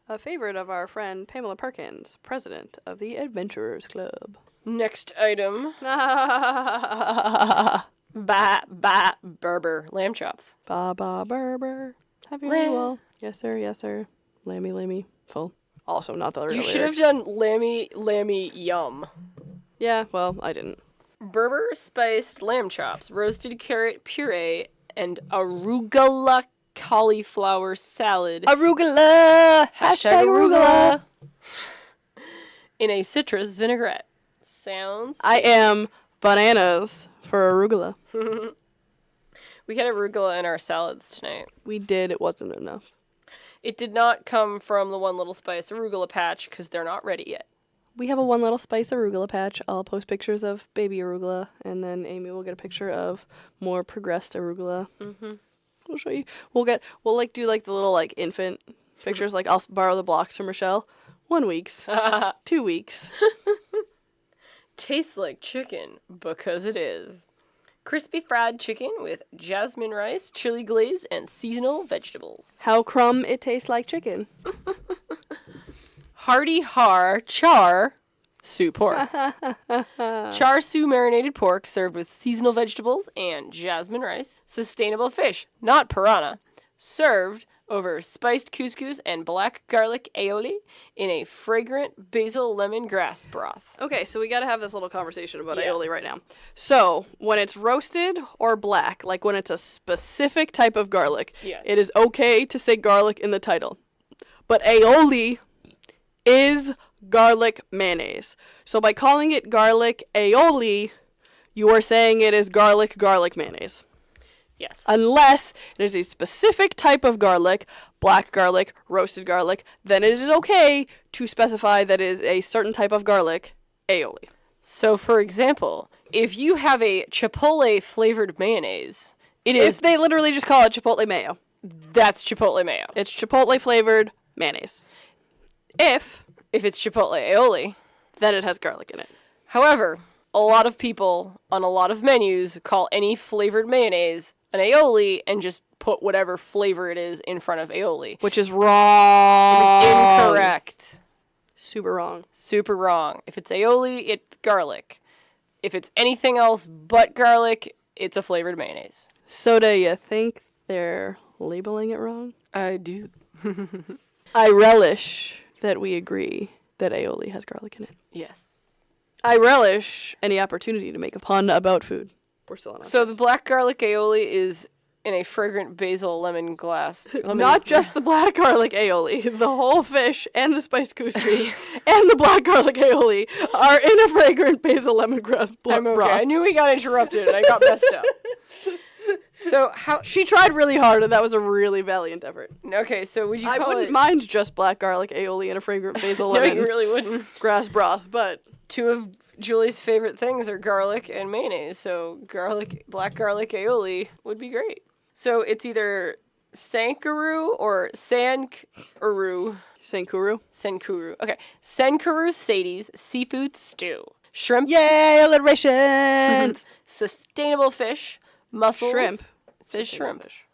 [SPEAKER 2] A favorite of our friend Pamela Perkins, president of the Adventurers Club.
[SPEAKER 3] Next item. Berber lamb chops.
[SPEAKER 2] Baba Berber. Have you
[SPEAKER 3] Lamb.
[SPEAKER 2] well? Yes, sir. Yes, sir. Lammy. Full. Also, not the real
[SPEAKER 3] You should have
[SPEAKER 2] lyrics.
[SPEAKER 3] done lammy yum.
[SPEAKER 2] Yeah, well, I didn't.
[SPEAKER 3] Berber spiced lamb chops, roasted carrot puree, and arugula cauliflower salad.
[SPEAKER 2] Arugula! Hashtag arugula!
[SPEAKER 3] In a citrus vinaigrette. Sounds.
[SPEAKER 2] I am bananas for arugula.
[SPEAKER 3] We had arugula in our salads tonight.
[SPEAKER 2] We did. It wasn't enough.
[SPEAKER 3] It did not come from the One Little Spice arugula patch because they're not ready yet.
[SPEAKER 2] We have a one little spice arugula patch. I'll post pictures of baby arugula, and then Amy will get a picture of more progressed arugula. Mm-hmm. We'll show you. We'll like do like the little like infant pictures. Like I'll borrow the blocks from Rochelle. 1 week's, 2 weeks.
[SPEAKER 3] Tastes like chicken because it is. Crispy fried chicken with jasmine rice, chili glaze, and seasonal vegetables.
[SPEAKER 2] How crumb it tastes like chicken.
[SPEAKER 3] Hearty har char su pork. Char su marinated pork served with seasonal vegetables and jasmine rice. Sustainable fish, not piranha. Served over spiced couscous and black garlic aioli in a fragrant basil lemongrass broth.
[SPEAKER 2] Okay, so we got to have this little conversation about
[SPEAKER 3] Yes.
[SPEAKER 2] aioli right now. So, when it's roasted or black, like when it's a specific type of garlic,
[SPEAKER 3] Yes.
[SPEAKER 2] it is okay to say garlic in the title. But aioli is garlic mayonnaise. So by calling it garlic aioli, you are saying it is garlic mayonnaise.
[SPEAKER 3] Yes.
[SPEAKER 2] Unless it is a specific type of garlic, black garlic, roasted garlic, then it is okay to specify that it is a certain type of garlic aioli.
[SPEAKER 3] So, for example, if you have a chipotle flavored mayonnaise,
[SPEAKER 2] If they literally just call it chipotle mayo,
[SPEAKER 3] that's chipotle mayo.
[SPEAKER 2] it's chipotle flavored mayonnaise. If
[SPEAKER 3] If it's chipotle aioli,
[SPEAKER 2] then it has garlic in it.
[SPEAKER 3] However, a lot of people on a lot of menus call any flavored mayonnaise an aioli and just put whatever flavor it is in front of aioli.
[SPEAKER 2] Which is wrong.
[SPEAKER 3] It is incorrect.
[SPEAKER 2] Super wrong.
[SPEAKER 3] Super wrong. If it's aioli, it's garlic. If it's anything else but garlic, it's a flavored mayonnaise.
[SPEAKER 2] So do you think they're labeling it wrong?
[SPEAKER 3] I do.
[SPEAKER 2] I relish that we agree that aioli has garlic in it.
[SPEAKER 3] Yes.
[SPEAKER 2] I relish any opportunity to make a pun about food. We're still on.
[SPEAKER 3] So the black garlic aioli is in a fragrant basil lemon glass.
[SPEAKER 2] Not just the black garlic aioli. The whole fish and the spiced couscous and the black garlic aioli are in a fragrant basil lemongrass
[SPEAKER 3] I'm okay.
[SPEAKER 2] broth.
[SPEAKER 3] I knew we got interrupted and I got messed up. So how...
[SPEAKER 2] She tried really hard, and that was a really valiant effort.
[SPEAKER 3] Okay, so would you call
[SPEAKER 2] I wouldn't
[SPEAKER 3] it...
[SPEAKER 2] mind just black garlic aioli and a fragrant basil
[SPEAKER 3] No,
[SPEAKER 2] lemon
[SPEAKER 3] you really wouldn't.
[SPEAKER 2] grass broth, but...
[SPEAKER 3] Two of Julie's favorite things are garlic and mayonnaise, so black garlic aioli would be great. So it's either Sankuru or Sankuru.
[SPEAKER 2] Senkuru.
[SPEAKER 3] Okay. Sankuru Sadie's seafood stew. Shrimp.
[SPEAKER 2] Yay, alliteration!
[SPEAKER 3] Sustainable fish. Mussels.
[SPEAKER 2] Shrimp.
[SPEAKER 3] It says shrimp.
[SPEAKER 2] Fish.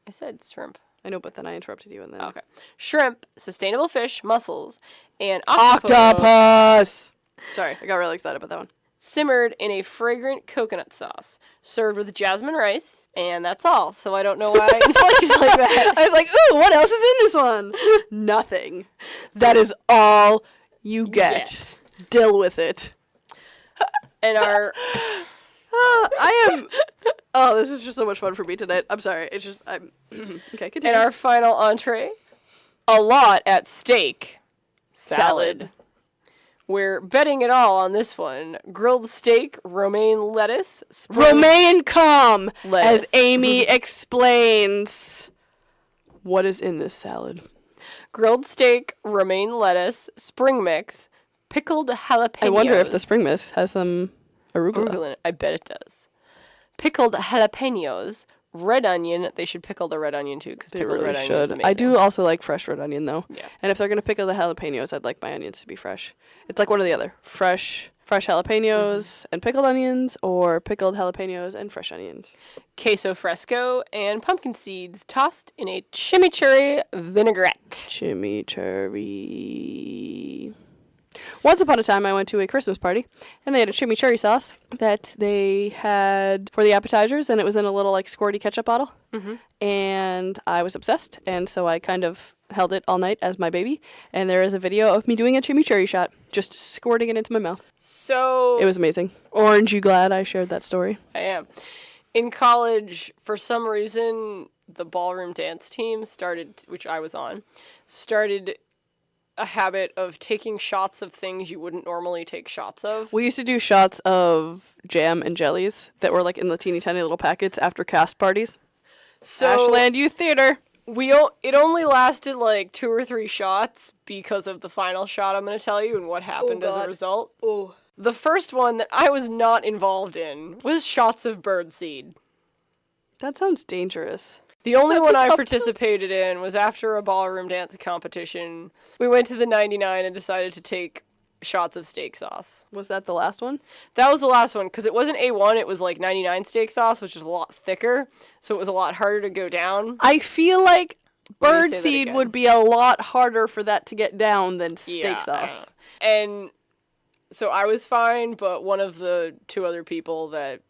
[SPEAKER 3] I said shrimp.
[SPEAKER 2] I know, but then I interrupted you and then...
[SPEAKER 3] Okay. Shrimp, sustainable fish, mussels, and
[SPEAKER 2] Octopus! Sorry, I got really excited about that one.
[SPEAKER 3] simmered in a fragrant coconut sauce, served with jasmine rice, and that's all. So I don't know why I inflected like that.
[SPEAKER 2] I was like, ooh, what else is in this one? Nothing. That is all you get. Deal with it.
[SPEAKER 3] And our...
[SPEAKER 2] I am... Oh, this is just so much fun for me tonight. I'm sorry. It's just... I'm... Okay, continue.
[SPEAKER 3] And our final entree, a lot at stake. Salad. We're betting it all on this one. Grilled steak, romaine lettuce.
[SPEAKER 2] Romaine cum,
[SPEAKER 3] lettuce.
[SPEAKER 2] as Amy explains. What is in this salad?
[SPEAKER 3] Grilled steak, romaine lettuce, spring mix, pickled jalapenos.
[SPEAKER 2] I wonder if the spring mix has some arugula.
[SPEAKER 3] Arugula in it. I bet it does. Pickled jalapenos, red onion. They should pickle the red onion too, because
[SPEAKER 2] They
[SPEAKER 3] pickled
[SPEAKER 2] really
[SPEAKER 3] red onion is
[SPEAKER 2] should.
[SPEAKER 3] amazing.
[SPEAKER 2] I do also like fresh red onion, though.
[SPEAKER 3] Yeah.
[SPEAKER 2] And if they're going to pickle the jalapenos, I'd like my onions to be fresh. It's like one or the other. Fresh jalapenos and pickled onions, or pickled jalapenos and fresh onions.
[SPEAKER 3] Queso fresco and pumpkin seeds tossed in a chimichurri vinaigrette.
[SPEAKER 2] Chimichurri. Once upon a time, I went to a Christmas party, and they had a chimichurri sauce that they had for the appetizers, and it was in a little, like, squirty ketchup bottle.
[SPEAKER 3] Mm-hmm.
[SPEAKER 2] And I was obsessed, and so I kind of held it all night as my baby, and there is a video of me doing a chimichurri shot, just squirting it into my mouth.
[SPEAKER 3] So...
[SPEAKER 2] It was amazing. Aren't you glad I shared that story?
[SPEAKER 3] I am. In college, for some reason, the ballroom dance team started, which I was on, started a habit of taking shots of things you wouldn't normally take shots of.
[SPEAKER 2] We used to do shots of jam and jellies that were, like, in the teeny tiny little packets after cast parties.
[SPEAKER 3] So
[SPEAKER 2] Ashland Youth Theater.
[SPEAKER 3] it only lasted like 2 or 3 shots because of the final shot I'm going to tell you and what happened as a result.
[SPEAKER 2] Oh.
[SPEAKER 3] The first one that I was not involved in was shots of birdseed.
[SPEAKER 2] That sounds dangerous.
[SPEAKER 3] The only
[SPEAKER 2] That's
[SPEAKER 3] one
[SPEAKER 2] a
[SPEAKER 3] I
[SPEAKER 2] tough
[SPEAKER 3] participated in was after a ballroom dance competition. We went to the 99 and decided to take shots of steak sauce.
[SPEAKER 2] Was that the last one?
[SPEAKER 3] That was the last one, because it wasn't A1, it was like 99 steak sauce, which is a lot thicker, so it was a lot harder to go down.
[SPEAKER 2] I feel like
[SPEAKER 3] Let me say that
[SPEAKER 2] birdseed
[SPEAKER 3] again.
[SPEAKER 2] would be a lot harder for that to get down than steak
[SPEAKER 3] Yeah,
[SPEAKER 2] sauce.
[SPEAKER 3] And so I was fine, but one of the 2 other people that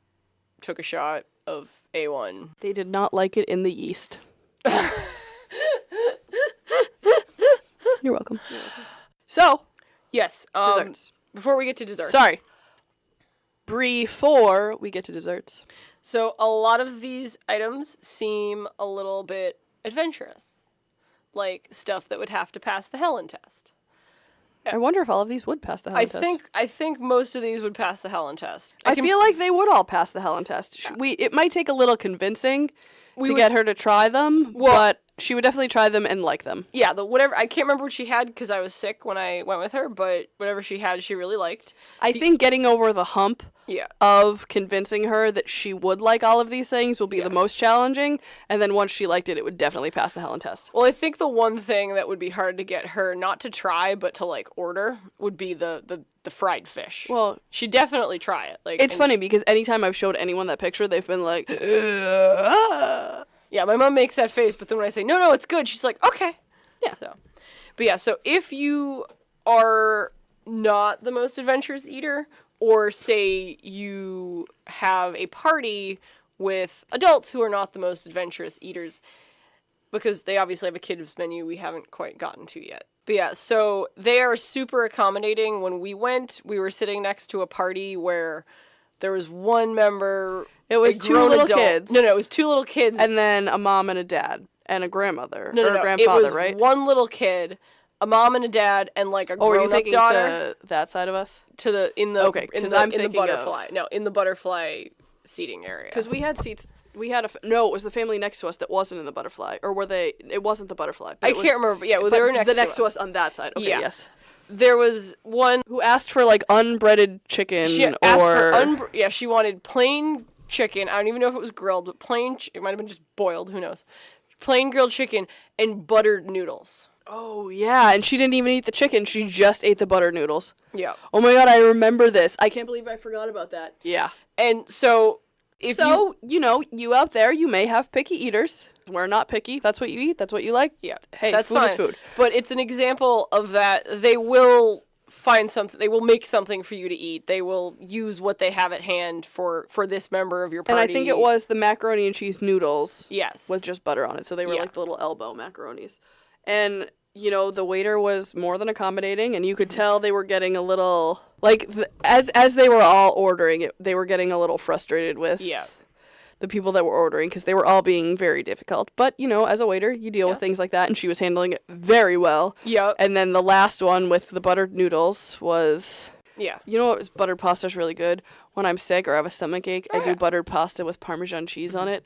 [SPEAKER 3] took a shot of A1.
[SPEAKER 2] They did not like it in the yeast. You're welcome. So,
[SPEAKER 3] Yes.
[SPEAKER 2] desserts.
[SPEAKER 3] Before we get to desserts.
[SPEAKER 2] Sorry. Before we get to desserts.
[SPEAKER 3] So a lot of these items seem a little bit adventurous. Like stuff that would have to pass the Helen test.
[SPEAKER 2] I wonder if all of these would pass the Helen test.
[SPEAKER 3] I think most of these would pass the Helen test.
[SPEAKER 2] I feel like they would all pass the Helen test. It might take a little convincing to get her to try them,
[SPEAKER 3] Well,
[SPEAKER 2] but she would definitely try them and like them.
[SPEAKER 3] Yeah, whatever. I can't remember what she had because I was sick when I went with her, but whatever she had, she really liked.
[SPEAKER 2] I think getting over the hump
[SPEAKER 3] Yeah.
[SPEAKER 2] of convincing her that she would like all of these things will be the most challenging, and then once she liked it, it would definitely pass the Helen test.
[SPEAKER 3] Well, I think the one thing that would be hard to get her not to try, but to like order, would be the fried fish.
[SPEAKER 2] Well,
[SPEAKER 3] she'd definitely try it. Like,
[SPEAKER 2] it's funny because anytime I've showed anyone that picture, they've been like,
[SPEAKER 3] yeah, my mom makes that face, but then when I say, no, it's good, she's like, okay.
[SPEAKER 2] Yeah.
[SPEAKER 3] So if you are not the most adventurous eater, or say you have a party with adults who are not the most adventurous eaters, because they obviously have a kids menu we haven't quite gotten to yet. But yeah, so they are super accommodating. When we went, we were sitting next to a party where there was one member.
[SPEAKER 2] It was two little kids.
[SPEAKER 3] No, it was two little kids.
[SPEAKER 2] And then a mom and a dad and a grandmother.
[SPEAKER 3] No,
[SPEAKER 2] or a grandfather,
[SPEAKER 3] it was
[SPEAKER 2] right?
[SPEAKER 3] one little kid, a mom and a dad, and like a
[SPEAKER 2] Or were you
[SPEAKER 3] grown-up
[SPEAKER 2] thinking
[SPEAKER 3] daughter.
[SPEAKER 2] to that side of us?
[SPEAKER 3] In
[SPEAKER 2] Okay, 'cause I'm
[SPEAKER 3] in the
[SPEAKER 2] thinking of-
[SPEAKER 3] butterfly. No, in the butterfly seating area.
[SPEAKER 2] Because we had seats. We had no, it was the family next to us that wasn't in the butterfly. Or were they? It wasn't the butterfly. But
[SPEAKER 3] I
[SPEAKER 2] it was,
[SPEAKER 3] can't remember. But yeah, well,
[SPEAKER 2] but
[SPEAKER 3] they were next
[SPEAKER 2] to us on that side. Okay,
[SPEAKER 3] Yeah.
[SPEAKER 2] yes.
[SPEAKER 3] There was one
[SPEAKER 2] Who asked for like unbreaded chicken
[SPEAKER 3] she
[SPEAKER 2] or
[SPEAKER 3] asked for she wanted plain chicken. I don't even know if it was grilled, but plain. It might have been just boiled. Who knows? Plain grilled chicken and buttered noodles.
[SPEAKER 2] Oh yeah, and she didn't even eat the chicken. She just ate the butter noodles.
[SPEAKER 3] Yeah.
[SPEAKER 2] Oh my god, I remember this. I can't believe I forgot about that. Yeah.
[SPEAKER 3] And so if
[SPEAKER 2] you out there, you may have picky eaters. We're not picky. That's what you eat. That's what you like.
[SPEAKER 3] Yeah.
[SPEAKER 2] Hey,
[SPEAKER 3] that's
[SPEAKER 2] food
[SPEAKER 3] fine.
[SPEAKER 2] is food.
[SPEAKER 3] But it's an example of that. They will find something. They will make something for you to eat. They will use what they have at hand for this member of your party.
[SPEAKER 2] And I think it was the macaroni and cheese noodles.
[SPEAKER 3] Yes.
[SPEAKER 2] With just butter on it. So they were
[SPEAKER 3] Yeah.
[SPEAKER 2] like the little elbow macaronis. And, the waiter was more than accommodating, and you could tell they were getting a little, like, as they were all ordering it, they were getting a little frustrated with the people that were ordering, because they were all being very difficult. But, as a waiter, you deal with things like that, and she was handling it very well.
[SPEAKER 3] Yeah.
[SPEAKER 2] And then the last one with the buttered noodles was...
[SPEAKER 3] Yeah.
[SPEAKER 2] You know what? Buttered pasta's really good. When I'm sick or have a stomach ache, I do buttered pasta with Parmesan cheese on it.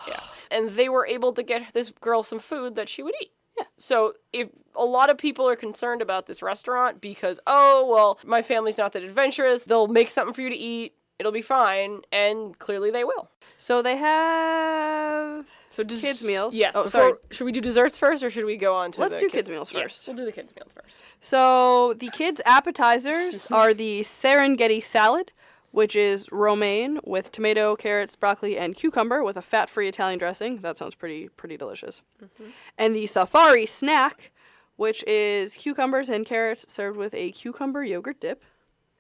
[SPEAKER 3] Yeah. And they were able to get this girl some food that she would eat.
[SPEAKER 2] Yeah.
[SPEAKER 3] So if a lot of people are concerned about this restaurant because, oh, well, my family's not that adventurous, they'll make something for you to eat, it'll be fine, and clearly they will.
[SPEAKER 2] So they have kids meals.
[SPEAKER 3] Yes.
[SPEAKER 2] Oh, sorry.
[SPEAKER 3] Should we do desserts first, or should we go on to
[SPEAKER 2] Let's do kids meals
[SPEAKER 3] Yeah,
[SPEAKER 2] first.
[SPEAKER 3] we'll do the kids meals first.
[SPEAKER 2] So the kids' appetizers are the Serengeti salad, which is romaine with tomato, carrots, broccoli, and cucumber with a fat-free Italian dressing. That sounds pretty delicious. Mm-hmm. And the safari snack, which is cucumbers and carrots served with a cucumber yogurt dip.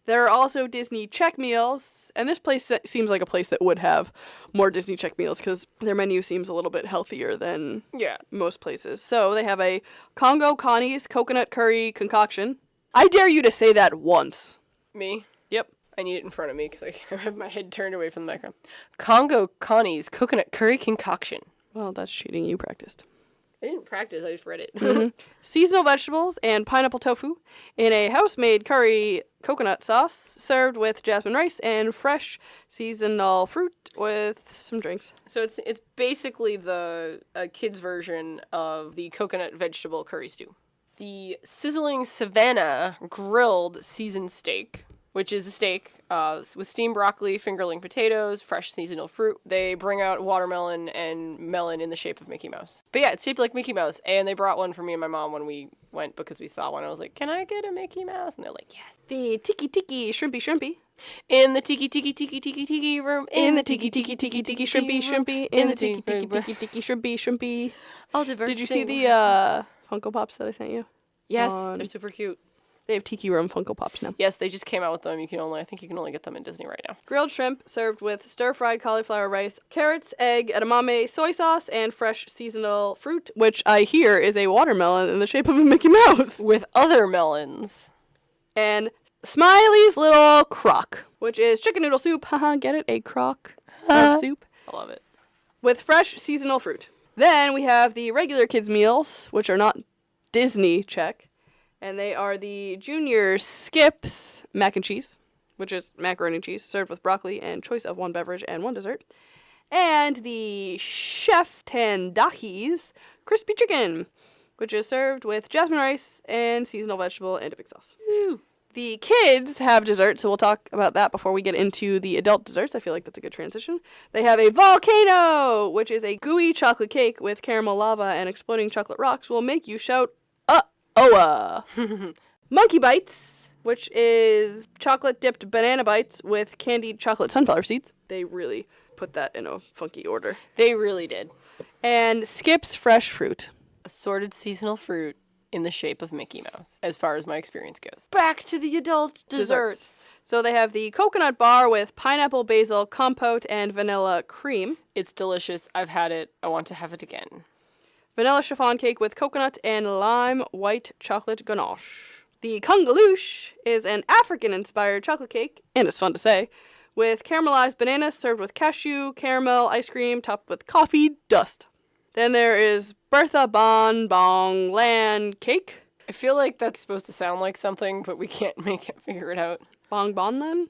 [SPEAKER 2] There are also Disney check meals, and this place seems like a place that would have more Disney check meals because their menu seems a little bit healthier than most places. So they have a Congo Connie's coconut curry concoction. I dare you to say that once.
[SPEAKER 3] Me?
[SPEAKER 2] Yep.
[SPEAKER 3] I need it in front of me because I have my head turned away from the microphone. Congo Connie's coconut curry concoction.
[SPEAKER 2] Well, that's cheating. You practiced.
[SPEAKER 3] I didn't practice, I just read it.
[SPEAKER 2] Mm-hmm. Seasonal vegetables and pineapple tofu in a house-made curry coconut sauce served with jasmine rice and fresh seasonal fruit with some drinks.
[SPEAKER 3] So it's basically the kids' version of the coconut vegetable curry stew. The sizzling Savannah grilled seasoned steak, which is a steak with steamed broccoli, fingerling potatoes, fresh seasonal fruit. They bring out watermelon and melon in the shape of Mickey Mouse. But yeah, it's shaped like Mickey Mouse, and they brought one for me and my mom when we went because we saw one. I was like, can I get a Mickey Mouse? And they're like, yes.
[SPEAKER 2] The tiki shrimpy.
[SPEAKER 3] In the tiki room.
[SPEAKER 2] In the tiki shrimpy. In the tiki shrimpy.
[SPEAKER 3] All diverse.
[SPEAKER 2] Did you see the Funko Pops that I sent you?
[SPEAKER 3] Yes, they're super cute.
[SPEAKER 2] They have Tiki Room Funko Pops now.
[SPEAKER 3] Yes, they just came out with them. I think you can only get them in Disney right now.
[SPEAKER 2] Grilled shrimp served with stir-fried cauliflower rice, carrots, egg, edamame, soy sauce, and fresh seasonal fruit, which I hear is a watermelon in the shape of a Mickey Mouse.
[SPEAKER 3] With other melons.
[SPEAKER 2] And Smiley's Little Crock, which is chicken noodle soup. Haha, get it? A crock of soup.
[SPEAKER 3] I love it.
[SPEAKER 2] With fresh seasonal fruit. Then we have the regular kids' meals, which are not Disney check. And they are the Junior Skips mac and cheese, which is macaroni and cheese, served with broccoli and choice of one beverage and one dessert. and the Chef Tandahi's crispy chicken, which is served with jasmine rice and seasonal vegetable and dipping sauce.
[SPEAKER 3] Woo.
[SPEAKER 2] The kids have dessert, so we'll talk about that before we get into the adult desserts. I feel like that's a good transition. They have a volcano, which is a gooey chocolate cake with caramel lava and exploding chocolate rocks will make you shout, "Uh-oh-ah." Monkey Bites, which is chocolate-dipped banana bites with candied chocolate sunflower seeds. They really put that in a funky order.
[SPEAKER 3] They really did.
[SPEAKER 2] And Skip's Fresh Fruit.
[SPEAKER 3] Assorted seasonal fruit in the shape of Mickey Mouse, as far as my experience goes. Back to the adult desserts.
[SPEAKER 2] So they have the coconut bar with pineapple, basil, compote, and vanilla cream.
[SPEAKER 3] It's delicious. I've had it. I want to have it again.
[SPEAKER 2] Vanilla chiffon cake with coconut and lime white chocolate ganache. The Kungaloosh is an African-inspired chocolate cake, and it's fun to say, with caramelized bananas served with cashew, caramel, ice cream, topped with coffee dust. Then there is Bertha Bon Bong Lan Cake.
[SPEAKER 3] I feel like that's supposed to sound like something, but we can't figure it out.
[SPEAKER 2] Bong Bon Lan?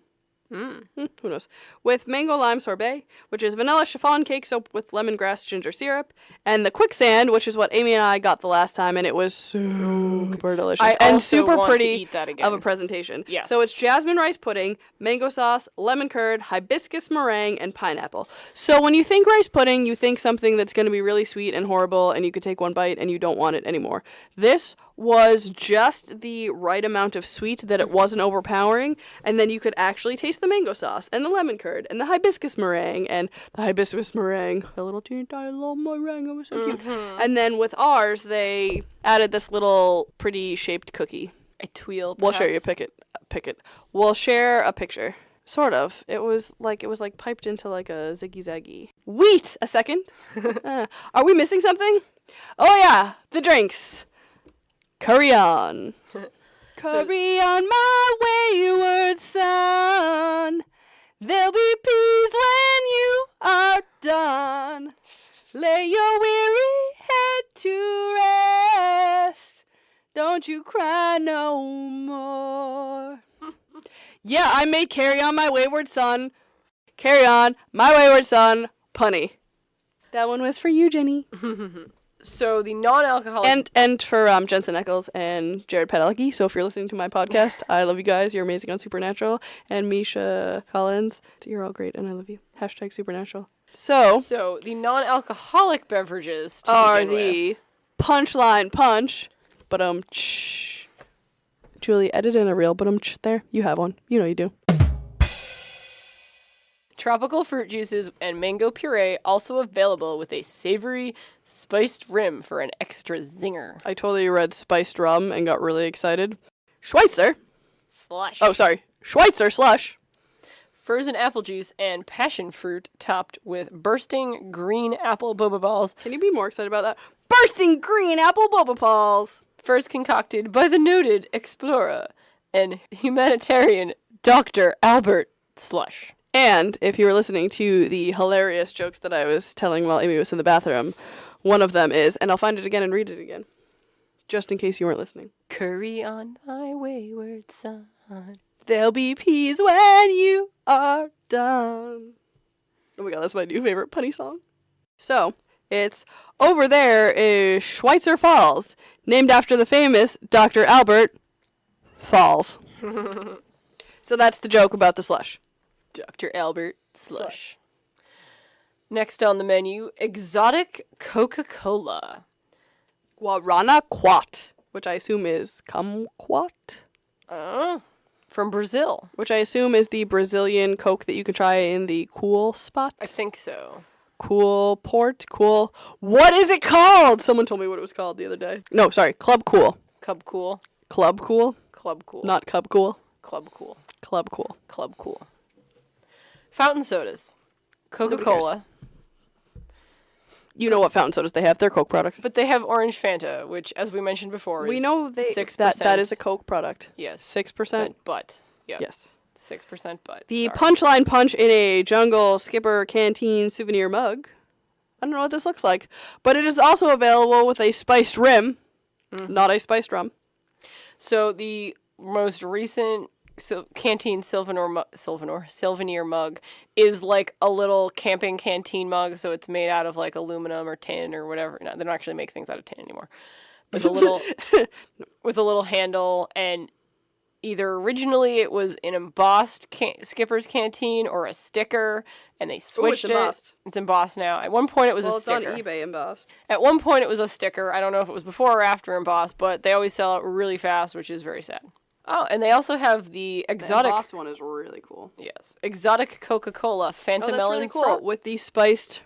[SPEAKER 2] Who knows? With mango lime sorbet, which is vanilla chiffon cake soaked with lemongrass ginger syrup, and the quicksand, which is what Amy and I got the last time, and it was super delicious and super pretty of a presentation.
[SPEAKER 3] Yes.
[SPEAKER 2] So it's jasmine rice pudding, mango sauce, lemon curd, hibiscus meringue, and pineapple. So when you think rice pudding, you think something that's going to be really sweet and horrible, and you could take one bite and you don't want it anymore. This was just the right amount of sweet that it wasn't overpowering, and then you could actually taste the mango sauce and the lemon curd and the hibiscus meringue the little teeny tiny little meringue. It was so cute. And then with ours, they added this little pretty shaped cookie.
[SPEAKER 3] A tweel.
[SPEAKER 2] We'll share you pick it. We'll share a picture. Sort of. It was like piped into like a ziggy zaggy. Wait a second. Are we missing something? Oh yeah, the drinks. Curry on. Curry on, my wayward son. There'll be peace when you are done. Lay your weary head to rest. Don't you cry no more. Yeah, I made Carry On, My Wayward Son. Carry On, My Wayward Son, punny. That one was for you, Jenny.
[SPEAKER 3] So the non-alcoholic...
[SPEAKER 2] And for Jensen Eccles and Jared Padalecki. So if you're listening to my podcast, I love you guys. You're amazing on Supernatural. And Misha Collins, you're all great and I love you. # Supernatural. So
[SPEAKER 3] the non-alcoholic beverages
[SPEAKER 2] are the Punchline Punch. Julie, edit in a real there. You have one. You know you do.
[SPEAKER 3] Tropical fruit juices and mango puree also available with a savory, spiced rim for an extra zinger.
[SPEAKER 2] I totally read spiced rum and got really excited. Schweitzer.
[SPEAKER 3] Slush.
[SPEAKER 2] Oh, sorry. Schweitzer slush.
[SPEAKER 3] Frozen apple juice and passion fruit topped with bursting green apple boba balls.
[SPEAKER 2] Can you be more excited about that? Bursting green apple boba balls.
[SPEAKER 3] First concocted by the noted explorer and humanitarian Dr. Albert Slush.
[SPEAKER 2] And if you were listening to the hilarious jokes that I was telling while Amy was in the bathroom, one of them is, and I'll find it again and read it again, just in case you weren't listening.
[SPEAKER 3] Curry on, my wayward son.
[SPEAKER 2] There'll be peace when you are done. Oh my god, that's my new favorite punny song. So, it's over there is Schweitzer Falls, named after the famous Dr. Albert Falls. So that's the joke about the slush.
[SPEAKER 3] Dr. Albert Slush. Next on the menu, exotic Coca-Cola.
[SPEAKER 2] Guarana Quat, which I assume is kumquat.
[SPEAKER 3] From Brazil.
[SPEAKER 2] Which I assume is the Brazilian Coke that you can try in the Cool spot.
[SPEAKER 3] I think so.
[SPEAKER 2] Cool Port? Cool. What is it called? Someone told me what it was called the other day. No, sorry. Club Cool.
[SPEAKER 3] Cub Cool.
[SPEAKER 2] Club Cool?
[SPEAKER 3] Club Cool.
[SPEAKER 2] Not Cub Cool.
[SPEAKER 3] Club Cool.
[SPEAKER 2] Club Cool.
[SPEAKER 3] Club Cool. Fountain sodas. Coca-Cola.
[SPEAKER 2] You know what fountain sodas they have. They're Coke products.
[SPEAKER 3] But they have orange Fanta, which, as we mentioned before,
[SPEAKER 2] we
[SPEAKER 3] is
[SPEAKER 2] know
[SPEAKER 3] 6%.
[SPEAKER 2] that is a Coke product.
[SPEAKER 3] Yes.
[SPEAKER 2] 6%?
[SPEAKER 3] But. Yep.
[SPEAKER 2] Yes.
[SPEAKER 3] 6% but.
[SPEAKER 2] The Punchline Punch in a Jungle Skipper Canteen souvenir mug. I don't know what this looks like. But it is also available with a spiced rim. Not a spiced rum.
[SPEAKER 3] So the most recent Canteen Sylvanir mug is like a little camping canteen mug, so it's made out of like aluminum or tin or whatever. No, they don't actually make things out of tin anymore. With a little handle, and either originally it was an embossed Skipper's Canteen or a sticker, and they switched
[SPEAKER 2] it's embossed.
[SPEAKER 3] It's embossed now. At one point it was a sticker.
[SPEAKER 2] It's on eBay embossed.
[SPEAKER 3] At one point it was a sticker. I don't know if it was before or after embossed, but they always sell it really fast, which is very sad. Oh, and they also have the exotic...
[SPEAKER 2] The embossed one is really cool.
[SPEAKER 3] Yes. Exotic Coca-Cola Fanta
[SPEAKER 2] that's
[SPEAKER 3] Melon
[SPEAKER 2] really cool. With the spiced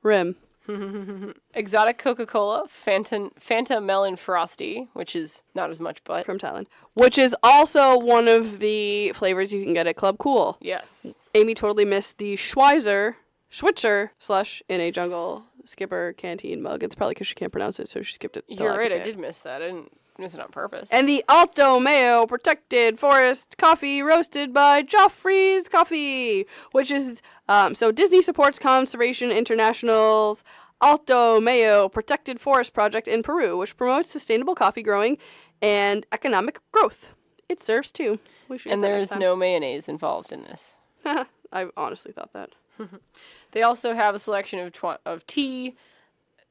[SPEAKER 2] rim.
[SPEAKER 3] Exotic Coca-Cola Fanta Melon Frosty, which is not as much, but...
[SPEAKER 2] From Thailand. Which is also one of the flavors you can get at Club Cool.
[SPEAKER 3] Yes.
[SPEAKER 2] Amy totally missed the Schwitzer slush in a Jungle Skipper Canteen mug. It's probably because she can't pronounce it, so she skipped it.
[SPEAKER 3] You're right, I did miss that. I didn't miss it on purpose.
[SPEAKER 2] And the Alto Mayo Protected Forest Coffee roasted by Joffrey's Coffee, which is, so Disney supports Conservation International's Alto Mayo Protected Forest Project in Peru, which promotes sustainable coffee growing and economic growth. It serves too.
[SPEAKER 3] And there's no mayonnaise involved in this.
[SPEAKER 2] I honestly thought that.
[SPEAKER 3] They also have a selection of tea,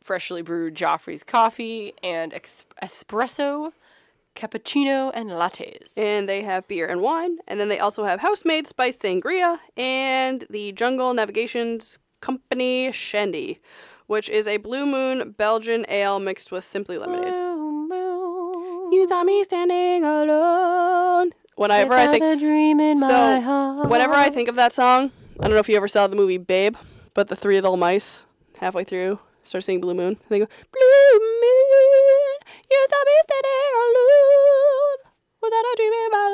[SPEAKER 3] freshly brewed Joffrey's coffee, and espresso, cappuccino, and lattes.
[SPEAKER 2] And they have beer and wine. And then they also have house-made spiced sangria and the Jungle Navigations Company Shandy, which is a Blue Moon Belgian ale mixed with Simply Lemonade.
[SPEAKER 3] Blue moon,
[SPEAKER 2] you saw me standing alone. Whenever I think of that song, I don't know if you ever saw the movie Babe, but the three little mice halfway through start singing Blue Moon. And they go, Blue Moon, you saw me standing alone, without a dream in my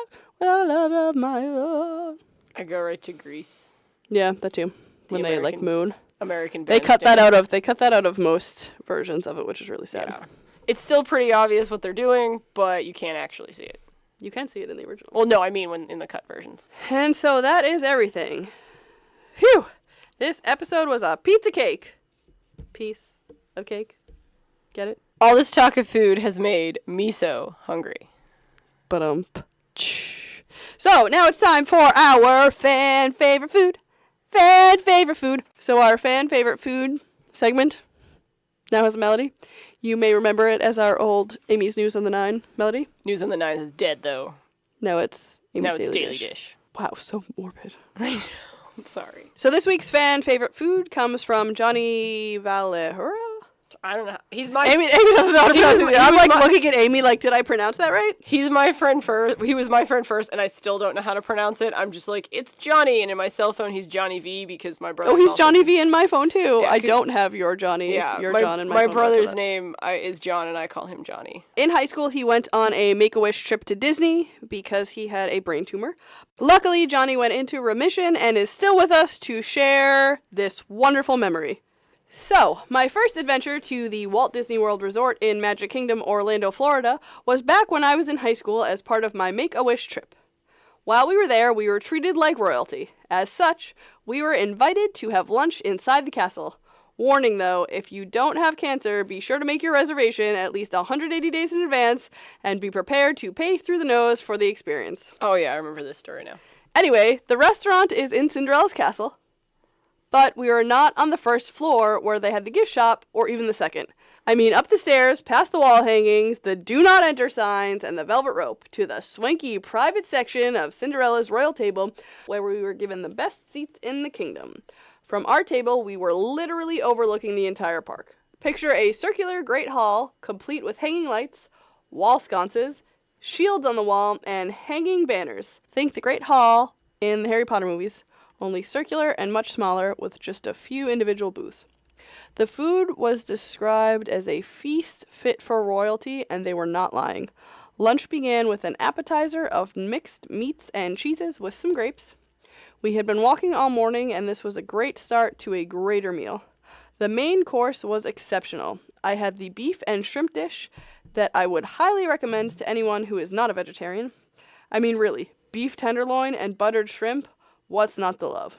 [SPEAKER 2] life, without a love of my own.
[SPEAKER 3] I go right to Grease.
[SPEAKER 2] Yeah, that too. When they like moon.
[SPEAKER 3] American
[SPEAKER 2] They cut that out of most versions of it, which is really sad.
[SPEAKER 3] Yeah. It's still pretty obvious what they're doing, but you can't actually see it.
[SPEAKER 2] You can see it in the original.
[SPEAKER 3] Well, no, I mean when in the cut versions.
[SPEAKER 2] And so that is everything. Phew! This episode was a pizza cake. Piece of cake. Get it?
[SPEAKER 3] All this talk of food has made me so hungry.
[SPEAKER 2] So now it's time for our fan favorite food. Fan favorite food. So our fan favorite food segment now has a melody. You may remember it as our old Amy's News on the 9 melody.
[SPEAKER 3] News on the 9 is dead, though.
[SPEAKER 2] No, it's Amy's
[SPEAKER 3] Daily Dish.
[SPEAKER 2] Wow, so morbid.
[SPEAKER 3] I know. I'm sorry.
[SPEAKER 2] So this week's fan favorite food comes from Johnny Valera.
[SPEAKER 3] I don't know. He's my...
[SPEAKER 2] Amy doesn't know how to pronounce it. I'm like looking at Amy like, did I pronounce that right?
[SPEAKER 3] He's my friend first. He was my friend first, and I still don't know how to pronounce it. I'm just like, it's Johnny, and in my cell phone, he's Johnny V because my brother...
[SPEAKER 2] Oh, he's Johnny V in my phone, too.
[SPEAKER 3] Yeah,
[SPEAKER 2] I don't have your Johnny.
[SPEAKER 3] Yeah,
[SPEAKER 2] John in my phone.
[SPEAKER 3] My brother's name is John, and I call him Johnny.
[SPEAKER 2] In high school, he went on a Make-A-Wish trip to Disney because he had a brain tumor. Luckily, Johnny went into remission and is still with us to share this wonderful memory. So, my first adventure to the Walt Disney World Resort in Magic Kingdom, Orlando, Florida, was back when I was in high school as part of my Make-A-Wish trip. While we were there, we were treated like royalty. As such, we were invited to have lunch inside the castle. Warning though, if you don't have cancer, be sure to make your reservation at least 180 days in advance and be prepared to pay through the nose for the experience.
[SPEAKER 3] Oh yeah, I remember this story now.
[SPEAKER 2] Anyway, the restaurant is in Cinderella's castle. But we were not on the first floor where they had the gift shop, or even the second. I mean, up the stairs, past the wall hangings, the do not enter signs, and the velvet rope, to the swanky private section of Cinderella's royal table, where we were given the best seats in the kingdom. From our table, we were literally overlooking the entire park. Picture a circular great hall, complete with hanging lights, wall sconces, shields on the wall, and hanging banners. Think the Great Hall in the Harry Potter movies, only circular and much smaller with just a few individual booths. The food was described as a feast fit for royalty, and they were not lying. Lunch began with an appetizer of mixed meats and cheeses with some grapes. We had been walking all morning, and this was a great start to a greater meal. The main course was exceptional. I had the beef and shrimp dish that I would highly recommend to anyone who is not a vegetarian. I mean, really, beef tenderloin and buttered shrimp, what's not to love?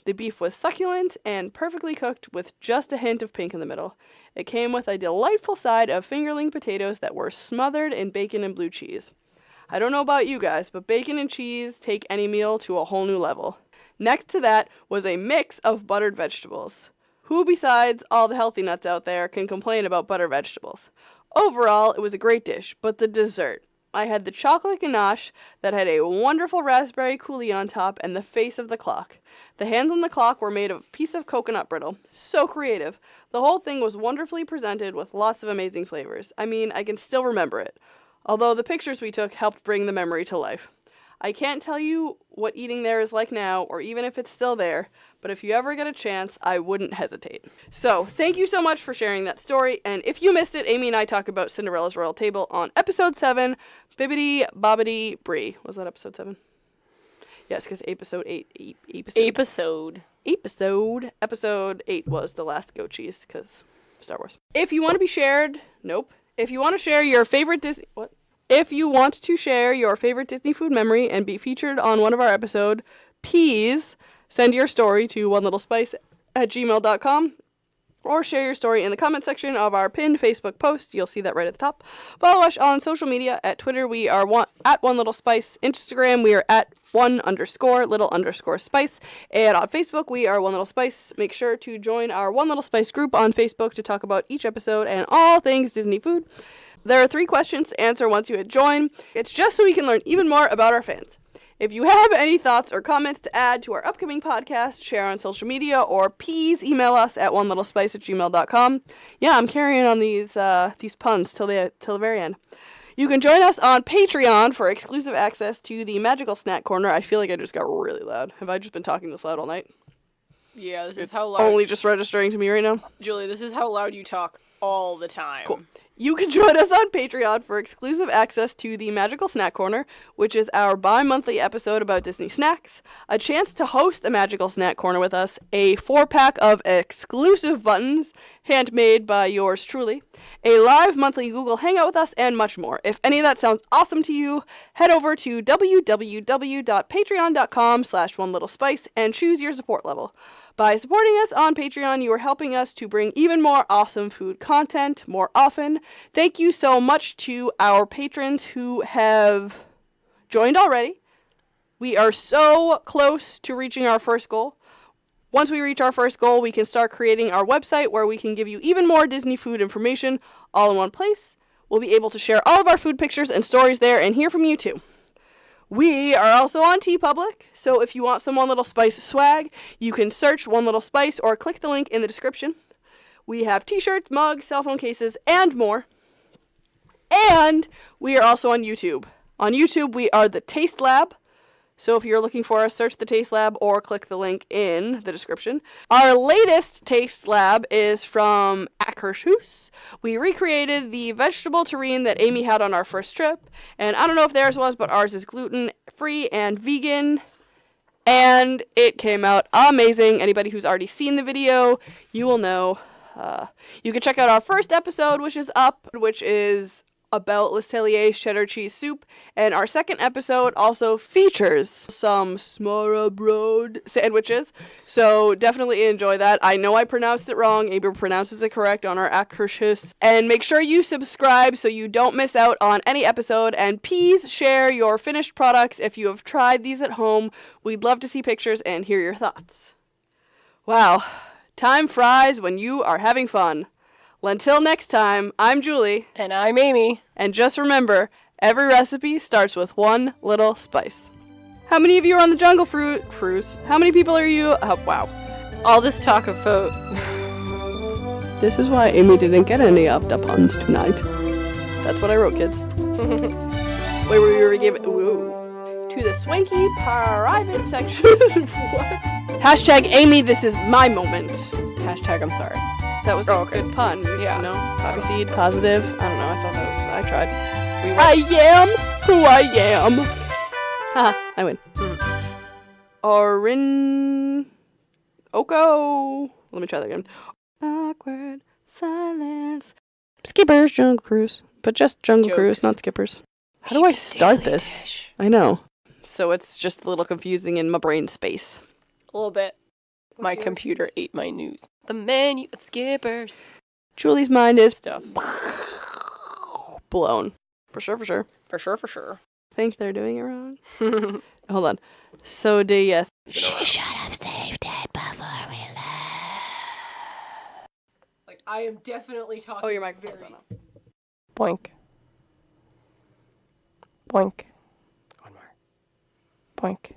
[SPEAKER 2] The beef was succulent and perfectly cooked with just a hint of pink in the middle. It came with a delightful side of fingerling potatoes that were smothered in bacon and blue cheese. I don't know about you guys, but bacon and cheese take any meal to a whole new level. Next to that was a mix of buttered vegetables. Who besides all the healthy nuts out there can complain about butter vegetables? Overall, it was a great dish, but the dessert. I had the chocolate ganache that had a wonderful raspberry coulis on top and the face of the clock. The hands on the clock were made of a piece of coconut brittle. So creative. The whole thing was wonderfully presented with lots of amazing flavors. I mean, I can still remember it, although the pictures we took helped bring the memory to life. I can't tell you what eating there is like now, or even if it's still there, but if you ever get a chance, I wouldn't hesitate. So, thank you so much for sharing that story, and if you missed it, Amy and I talk about Cinderella's Royal Table on episode 7, Bibbidi Bobbidi Bree. Was that episode 7? Yes, because episode 8. Episode 8 was the last goat cheese, because Star Wars. If you want to be shared, If you want to share your favorite If you want to share your favorite Disney food memory and be featured on one of our episodes, please send your story to onelittlespice@gmail.com or share your story in the comment section of our pinned Facebook post. You'll see that right at the top. Follow us on social media. At Twitter, we are at onelittlespice. Instagram, we are at @1_little_spice. And on Facebook, we are One Little Spice. Make sure to join our One Little Spice group on Facebook to talk about each episode and all things Disney food. There are 3 questions to answer once you join. It's just so we can learn even more about our fans. If you have any thoughts or comments to add to our upcoming podcast, share on social media, or please email us at onelittlespice@gmail.com. Yeah, I'm carrying on these puns till the very end. You can join us on Patreon for exclusive access to the Magical Snack Corner. I feel like I just got really loud. Have I just been talking this loud all night?
[SPEAKER 3] Yeah, this is
[SPEAKER 2] It's
[SPEAKER 3] how loud.
[SPEAKER 2] only just registering to me right now?
[SPEAKER 3] Julie, this is how loud you talk all the time.
[SPEAKER 2] Cool. You can join us on Patreon for exclusive access to the Magical Snack Corner, which is our bi-monthly episode about Disney snacks, a chance to host a Magical Snack Corner with us, a 4-pack of exclusive buttons, handmade by yours truly, a live monthly Google Hangout with us, and much more. If any of that sounds awesome to you, head over to www.patreon.com/onelittlespice and choose your support level. By supporting us on Patreon, you are helping us to bring even more awesome food content more often. Thank you so much to our patrons who have joined already. We are so close to reaching our first goal. Once we reach our first goal, we can start creating our website where we can give you even more Disney food information all in one place. We'll be able to share all of our food pictures and stories there and hear from you too. We are also on TeePublic, so if you want some One Little Spice swag, you can search One Little Spice or click the link in the description. We have t-shirts, mugs, cell phone cases, and more. And we are also on YouTube. On YouTube, we are the Taste Lab. So if you're looking for us, search the Taste Lab or click the link in the description. Our latest Taste Lab is from Akershus. We recreated the vegetable terrine that Amy had on our first trip. And I don't know if theirs was, but ours is gluten-free and vegan. And it came out amazing. Anybody who's already seen the video, you will know. You can check out our first episode, which is up, which is about Les Tellier's cheddar cheese soup, and our second episode also features some smørrebrød sandwiches, so definitely enjoy that. I know I pronounced it wrong. Amy pronounces it correct on our Akershus. And make sure you subscribe so you don't miss out on any episode, and please share your finished products if you have tried these at home. We'd love to see pictures and hear your thoughts. Wow, time flies when you are having fun. Well, until next time, I'm Julie.
[SPEAKER 3] And I'm Amy.
[SPEAKER 2] And just remember, every recipe starts with one little spice. How many of you are on the Jungle Fruit Cruise? How many people are you? Oh, wow.
[SPEAKER 3] All this talk of food.
[SPEAKER 2] This is why Amy didn't get any of the puns tonight. That's what I wrote, kids. Wait, we were giving... Ooh. To the swanky private section. What? Hashtag Amy, this is my moment. Hashtag I'm sorry. That was a good pun.
[SPEAKER 3] Yeah.
[SPEAKER 2] No? Poppy seed, positive. I don't know. I thought that was... I tried. I am who I am. Haha, I win. Oko. Let me try that again. Awkward silence. Skippers, Jungle Cruise. But just Jungle Cruise, not Skippers. How do I start this?
[SPEAKER 3] Dish.
[SPEAKER 2] I know. So it's just a little confusing in my brain space.
[SPEAKER 3] A little bit. My computer ate my news. The menu of Skippers.
[SPEAKER 2] Julie's mind is
[SPEAKER 3] Stuff.
[SPEAKER 2] blown. For sure, for sure.
[SPEAKER 3] For sure, for sure.
[SPEAKER 2] think they're doing it wrong? Hold on. So do you... She should have saved it before we left.
[SPEAKER 3] Like, I am definitely talking.
[SPEAKER 2] Oh, your microphone's on.
[SPEAKER 3] Boink. Boink. One more. Boink.